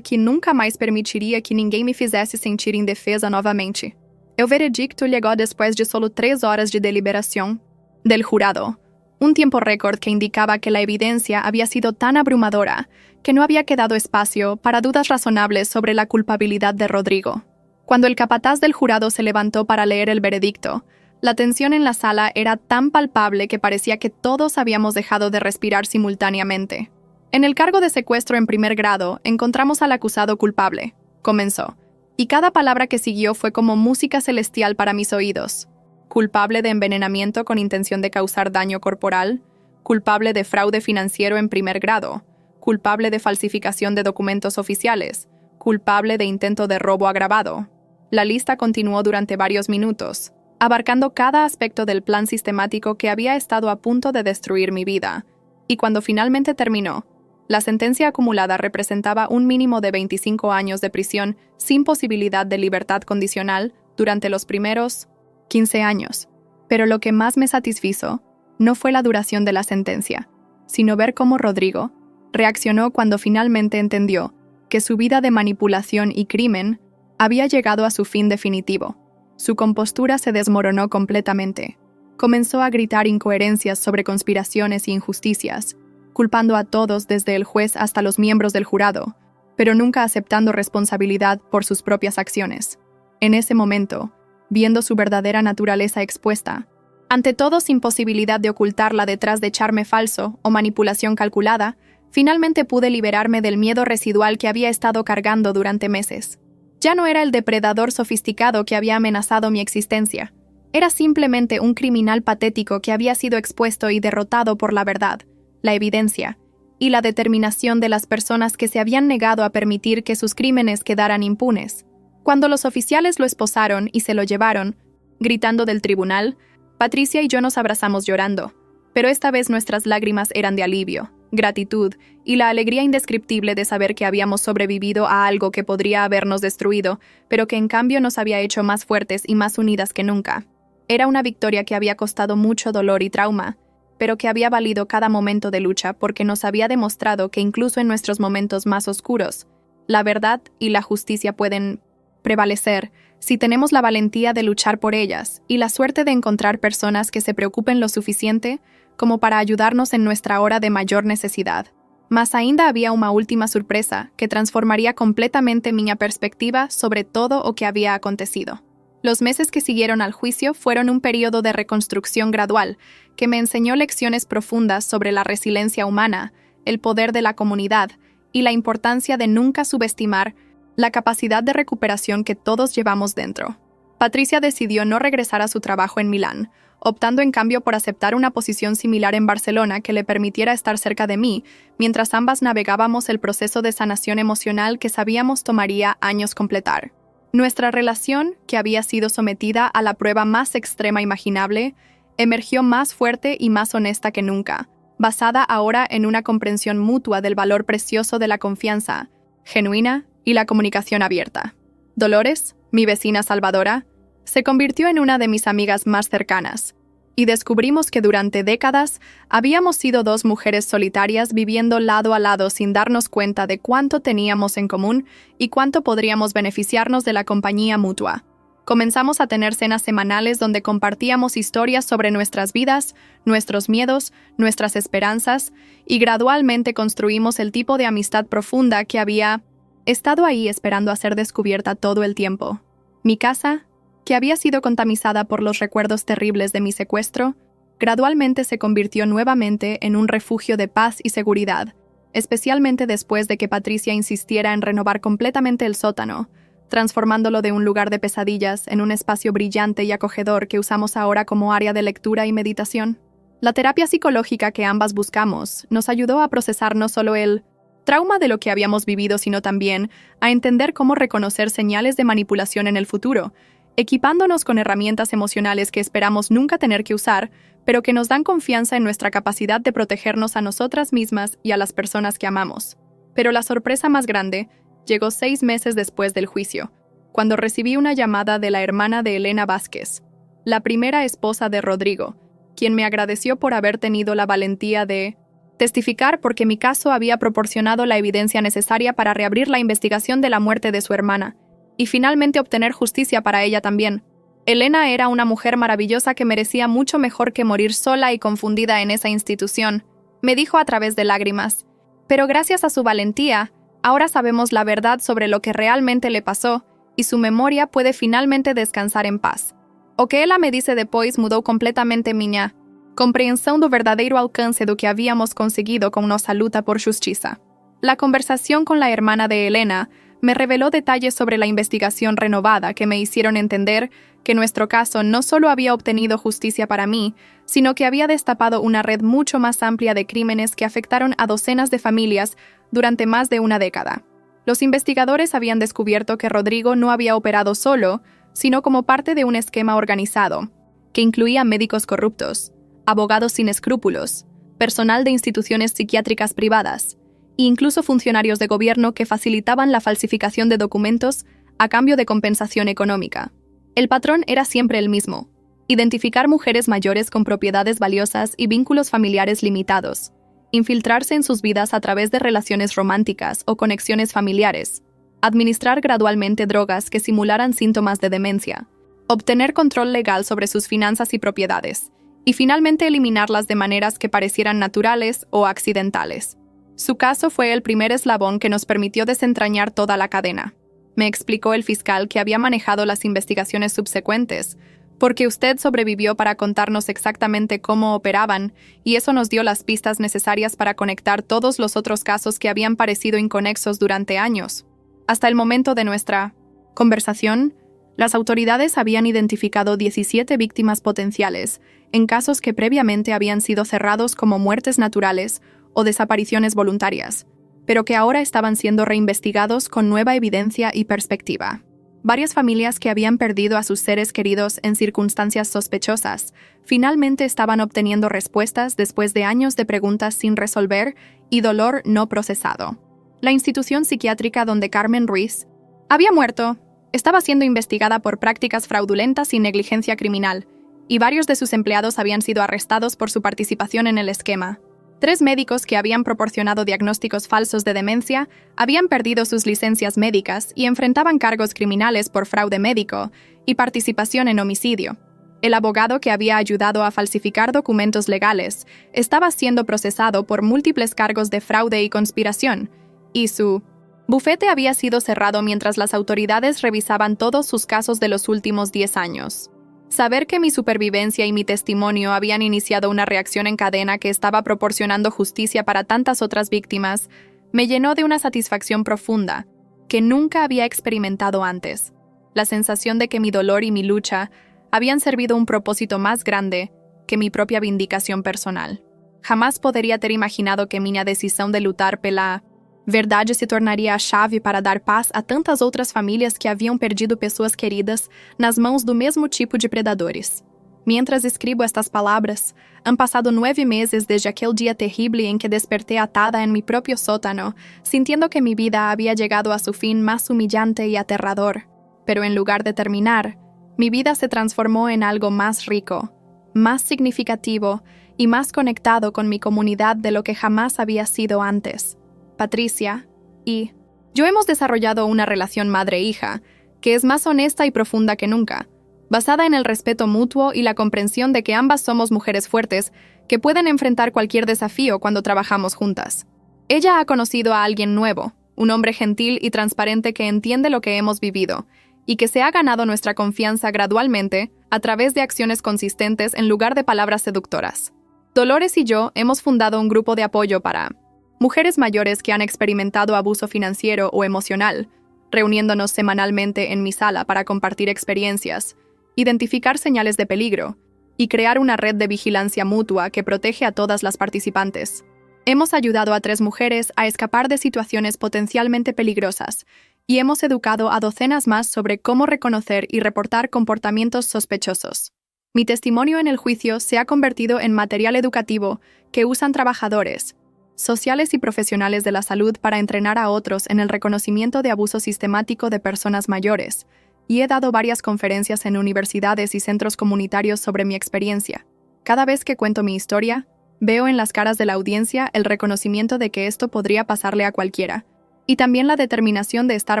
que nunca mais permitiria que ninguém me fizesse sentir indefesa novamente. El veredicto llegó después de solo 3 horas de deliberación del jurado, un tiempo récord que indicaba que la evidencia había sido tan abrumadora que no había quedado espacio para dudas razonables sobre la culpabilidad de Rodrigo. Cuando el capataz del jurado se levantó para leer el veredicto, la tensión en la sala era tan palpable que parecía que todos habíamos dejado de respirar simultáneamente. En el cargo de secuestro en primer grado, encontramos al acusado culpable, comenzó, y cada palabra que siguió fue como música celestial para mis oídos. Culpable de envenenamiento con intención de causar daño corporal, culpable de fraude financiero en primer grado, culpable de falsificación de documentos oficiales, culpable de intento de robo agravado. La lista continuó durante varios minutos, abarcando cada aspecto del plan sistemático que había estado a punto de destruir mi vida, y cuando finalmente terminó, la sentencia acumulada representaba un mínimo de 25 años de prisión sin posibilidad de libertad condicional durante los primeros 15 años. Pero lo que más me satisfizo no fue la duración de la sentencia, sino ver cómo Rodrigo reaccionó cuando finalmente entendió que su vida de manipulación y crimen había llegado a su fin definitivo. Su compostura se desmoronó completamente. Comenzó a gritar incoherencias sobre conspiraciones e injusticias, culpando a todos desde el juez hasta los miembros del jurado, pero nunca aceptando responsabilidad por sus propias acciones. En ese momento, viendo su verdadera naturaleza expuesta, ante todo sin posibilidad de ocultarla detrás de charme falso o manipulación calculada, finalmente pude liberarme del miedo residual que había estado cargando durante meses. Ya no era el depredador sofisticado que había amenazado mi existencia. Era simplemente un criminal patético que había sido expuesto y derrotado por la verdad, la evidencia y la determinación de las personas que se habían negado a permitir que sus crímenes quedaran impunes. Cuando los oficiales lo esposaron y se lo llevaron, gritando del tribunal, Patricia y yo nos abrazamos llorando, pero esta vez nuestras lágrimas eran de alivio, gratitud y la alegría indescriptible de saber que habíamos sobrevivido a algo que podría habernos destruido, pero que en cambio nos había hecho más fuertes y más unidas que nunca. Era una victoria que había costado mucho dolor y trauma, pero que había valido cada momento de lucha porque nos había demostrado que incluso en nuestros momentos más oscuros, la verdad y la justicia pueden prevalecer si tenemos la valentía de luchar por ellas y la suerte de encontrar personas que se preocupen lo suficiente como para ayudarnos en nuestra hora de mayor necesidad. Mas ainda había una última sorpresa que transformaría completamente mi perspectiva sobre todo lo que había acontecido. Los meses que siguieron al juicio fueron un periodo de reconstrucción gradual que me enseñó lecciones profundas sobre la resiliencia humana, el poder de la comunidad y la importancia de nunca subestimar la capacidad de recuperación que todos llevamos dentro. Patricia decidió no regresar a su trabajo en Milán, optando en cambio por aceptar una posición similar en Barcelona que le permitiera estar cerca de mí, mientras ambas navegábamos el proceso de sanación emocional que sabíamos tomaría años completar. Nuestra relación, que había sido sometida a la prueba más extrema imaginable, emergió más fuerte y más honesta que nunca, basada ahora en una comprensión mutua del valor precioso de la confianza genuina y la comunicación abierta. Dolores, mi vecina salvadora, se convirtió en una de mis amigas más cercanas, y descubrimos que durante décadas habíamos sido dos mujeres solitarias viviendo lado a lado sin darnos cuenta de cuánto teníamos en común y cuánto podríamos beneficiarnos de la compañía mutua. Comenzamos a tener cenas semanales donde compartíamos historias sobre nuestras vidas, nuestros miedos, nuestras esperanzas, y gradualmente construimos el tipo de amistad profunda que había estado ahí esperando a ser descubierta todo el tiempo. Mi casa, que había sido contaminada por los recuerdos terribles de mi secuestro, gradualmente se convirtió nuevamente en un refugio de paz y seguridad, especialmente después de que Patricia insistiera en renovar completamente el sótano, transformándolo de un lugar de pesadillas en un espacio brillante y acogedor que usamos ahora como área de lectura y meditación. La terapia psicológica que ambas buscamos nos ayudó a procesar no solo el trauma de lo que habíamos vivido, sino también a entender cómo reconocer señales de manipulación en el futuro, equipándonos con herramientas emocionales que esperamos nunca tener que usar, pero que nos dan confianza en nuestra capacidad de protegernos a nosotras mismas y a las personas que amamos. Pero la sorpresa más grande llegó 6 meses después del juicio, cuando recibí una llamada de la hermana de Elena Vázquez, la primera esposa de Rodrigo, quien me agradeció por haber tenido la valentía de testificar porque mi caso había proporcionado la evidencia necesaria para reabrir la investigación de la muerte de su hermana, y finalmente obtener justicia para ella también. Elena era una mujer maravillosa que merecía mucho mejor que morir sola y confundida en esa institución, me dijo a través de lágrimas. Pero gracias a su valentía, ahora sabemos la verdad sobre lo que realmente le pasó, y su memoria puede finalmente descansar en paz. O que ela me disse depois mudou completamente minha compreensão do verdadeiro alcance do que habíamos conseguido con nossa luta por justiça. La conversación con la hermana de Elena me reveló detalles sobre la investigación renovada que me hicieron entender que nuestro caso no solo había obtenido justicia para mí, sino que había destapado una red mucho más amplia de crímenes que afectaron a docenas de familias durante más de una década. Los investigadores habían descubierto que Rodrigo no había operado solo, sino como parte de un esquema organizado, que incluía médicos corruptos, abogados sin escrúpulos, personal de instituciones psiquiátricas privadas, e incluso funcionarios de gobierno que facilitaban la falsificación de documentos a cambio de compensación económica. El patrón era siempre el mismo: identificar mujeres mayores con propiedades valiosas y vínculos familiares limitados, infiltrarse en sus vidas a través de relaciones románticas o conexiones familiares, administrar gradualmente drogas que simularan síntomas de demencia, obtener control legal sobre sus finanzas y propiedades, y finalmente eliminarlas de maneras que parecieran naturales o accidentales. Su caso fue el primer eslabón que nos permitió desentrañar toda la cadena, me explicó el fiscal que había manejado las investigaciones subsecuentes, porque usted sobrevivió para contarnos exactamente cómo operaban, y eso nos dio las pistas necesarias para conectar todos los otros casos que habían parecido inconexos durante años. Hasta el momento de nuestra conversación, las autoridades habían identificado 17 víctimas potenciales, en casos que previamente habían sido cerrados como muertes naturales o desapariciones voluntarias, pero que ahora estaban siendo reinvestigados con nueva evidencia y perspectiva. Varias familias que habían perdido a sus seres queridos en circunstancias sospechosas finalmente estaban obteniendo respuestas después de años de preguntas sin resolver y dolor no procesado. La institución psiquiátrica donde Carmen Ruiz había muerto estaba siendo investigada por prácticas fraudulentas y negligencia criminal, y varios de sus empleados habían sido arrestados por su participación en el esquema. 3 médicos que habían proporcionado diagnósticos falsos de demencia habían perdido sus licencias médicas y enfrentaban cargos criminales por fraude médico y participación en homicidio. El abogado que había ayudado a falsificar documentos legales estaba siendo procesado por múltiples cargos de fraude y conspiración, y su bufete había sido cerrado mientras las autoridades revisaban todos sus casos de los últimos 10 años. Saber que mi supervivencia y mi testimonio habían iniciado una reacción en cadena que estaba proporcionando justicia para tantas otras víctimas me llenó de una satisfacción profunda que nunca había experimentado antes. La sensación de que mi dolor y mi lucha habían servido un propósito más grande que mi propia vindicación personal. Jamás poderia ter imaginado que minha decisão de lutar pela verdade se tornaria a chave para dar paz a tantas outras famílias que haviam perdido pessoas queridas nas mãos do mesmo tipo de predadores. Mientras escribo estas palavras, han pasado 9 meses desde aquel día terrible en que desperté atada en mi propio sótano, sintiendo que mi vida había llegado a su fin más humillante y aterrador. Pero en lugar de terminar, mi vida se transformó en algo más rico, más significativo y más conectado con mi comunidad de lo que jamás había sido antes. Patricia y yo hemos desarrollado una relación madre-hija que es más honesta y profunda que nunca, basada en el respeto mutuo y la comprensión de que ambas somos mujeres fuertes que pueden enfrentar cualquier desafío cuando trabajamos juntas. Ella ha conocido a alguien nuevo, un hombre gentil y transparente que entiende lo que hemos vivido y que se ha ganado nuestra confianza gradualmente a través de acciones consistentes en lugar de palabras seductoras. Dolores y yo hemos fundado un grupo de apoyo para mujeres mayores que han experimentado abuso financiero o emocional, reuniéndonos semanalmente en mi sala para compartir experiencias, identificar señales de peligro y crear una red de vigilancia mutua que protege a todas las participantes. Hemos ayudado a 3 mujeres a escapar de situaciones potencialmente peligrosas y hemos educado a docenas más sobre cómo reconocer y reportar comportamientos sospechosos. Mi testimonio en el juicio se ha convertido en material educativo que usan trabajadores, sociales y profesionales de la salud para entrenar a otros en el reconocimiento de abuso sistemático de personas mayores, y he dado varias conferencias en universidades y centros comunitarios sobre mi experiencia. Cada vez que cuento mi historia, veo en las caras de la audiencia el reconocimiento de que esto podría pasarle a cualquiera, y también la determinación de estar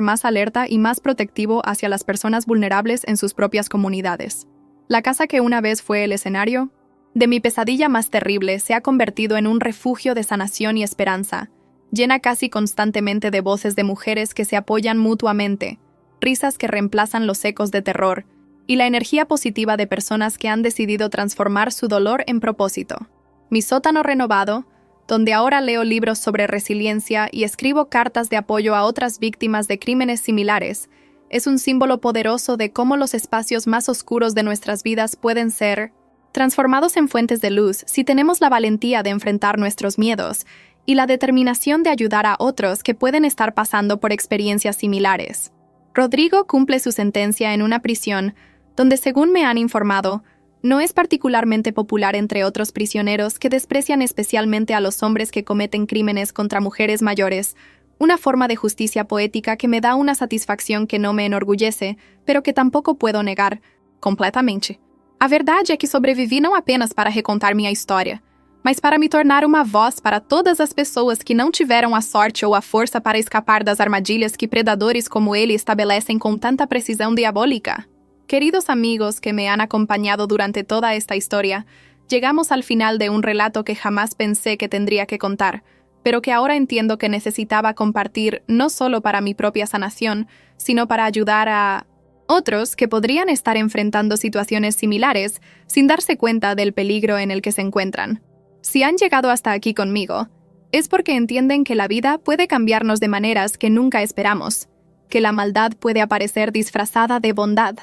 más alerta y más protectivo hacia las personas vulnerables en sus propias comunidades. La casa que una vez fue el escenario de mi pesadilla más terrible se ha convertido en un refugio de sanación y esperanza, llena casi constantemente de voces de mujeres que se apoyan mutuamente, risas que reemplazan los ecos de terror, y la energía positiva de personas que han decidido transformar su dolor en propósito. Mi sótano renovado, donde ahora leo libros sobre resiliencia y escribo cartas de apoyo a otras víctimas de crímenes similares, es un símbolo poderoso de cómo los espacios más oscuros de nuestras vidas pueden ser transformados en fuentes de luz si tenemos la valentía de enfrentar nuestros miedos y la determinación de ayudar a otros que pueden estar pasando por experiencias similares. Rodrigo cumple su sentencia en una prisión donde, según me han informado, no es particularmente popular entre otros prisioneros que desprecian especialmente a los hombres que cometen crímenes contra mujeres mayores, una forma de justicia poética que me da una satisfacción que no me enorgullece, pero que tampoco puedo negar completamente. A verdade é que sobrevivi não apenas para recontar minha história, mas para me tornar uma voz para todas as pessoas que não tiveram a sorte ou a força para escapar das armadilhas que predadores como ele estabelecem com tanta precisão diabólica. Queridos amigos que me han acompañado durante toda esta historia, llegamos al final de un relato que jamás pensé que tendría que contar, pero que ahora entiendo que necesitaba compartir no solo para mi propia sanación, sino para ayudar a otros que podrían estar enfrentando situaciones similares sin darse cuenta del peligro en el que se encuentran. Si han llegado hasta aquí conmigo, es porque entienden que la vida puede cambiarnos de maneras que nunca esperamos, que la maldad puede aparecer disfrazada de bondad,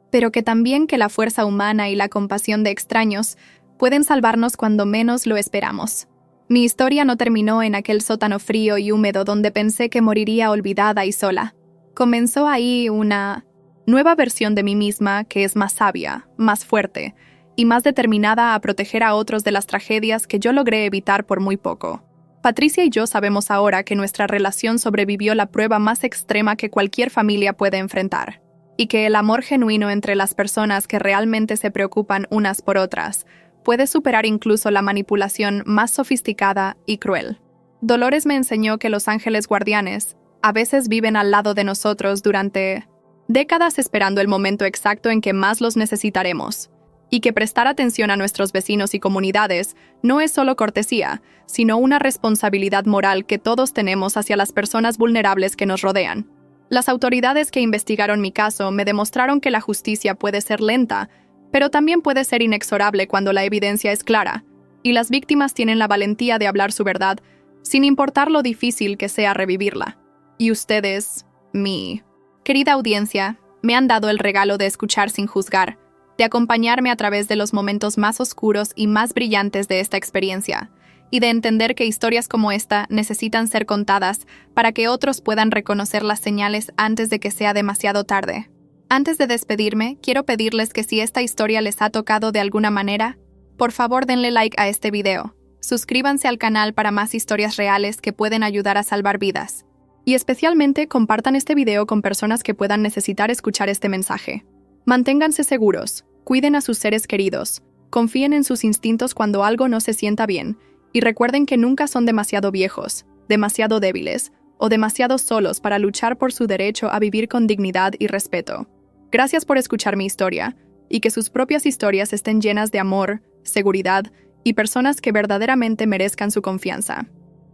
pero que también que la fuerza humana y la compasión de extraños pueden salvarnos cuando menos lo esperamos. Mi historia no terminó en aquel sótano frío y húmedo donde pensé que moriría olvidada y sola. Comenzó ahí una nueva versión de mí misma que es más sabia, más fuerte y más determinada a proteger a otros de las tragedias que yo logré evitar por muy poco. Patricia y yo sabemos ahora que nuestra relación sobrevivió la prueba más extrema que cualquier familia puede enfrentar, y que el amor genuino entre las personas que realmente se preocupan unas por otras puede superar incluso la manipulación más sofisticada y cruel. Dolores me enseñó que los ángeles guardianes a veces viven al lado de nosotros durante décadas esperando el momento exacto en que más los necesitaremos, y que prestar atención a nuestros vecinos y comunidades no es solo cortesía, sino una responsabilidad moral que todos tenemos hacia las personas vulnerables que nos rodean. Las autoridades que investigaron mi caso me demostraron que la justicia puede ser lenta, pero también puede ser inexorable cuando la evidencia es clara, y las víctimas tienen la valentía de hablar su verdad, sin importar lo difícil que sea revivirla. Y ustedes, mi querida audiencia, me han dado el regalo de escuchar sin juzgar, de acompañarme a través de los momentos más oscuros y más brillantes de esta experiencia, y de entender que historias como esta necesitan ser contadas para que otros puedan reconocer las señales antes de que sea demasiado tarde. Antes de despedirme, quiero pedirles que si esta historia les ha tocado de alguna manera, por favor denle like a este video, suscríbanse al canal para más historias reales que pueden ayudar a salvar vidas, y especialmente compartan este video con personas que puedan necesitar escuchar este mensaje. Manténganse seguros, cuiden a sus seres queridos, confíen en sus instintos cuando algo no se sienta bien, y recuerden que nunca son demasiado viejos, demasiado débiles, o demasiado solos para luchar por su derecho a vivir con dignidad y respeto. Gracias por escuchar mi historia, y que sus propias historias estén llenas de amor, seguridad y personas que verdaderamente merezcan su confianza.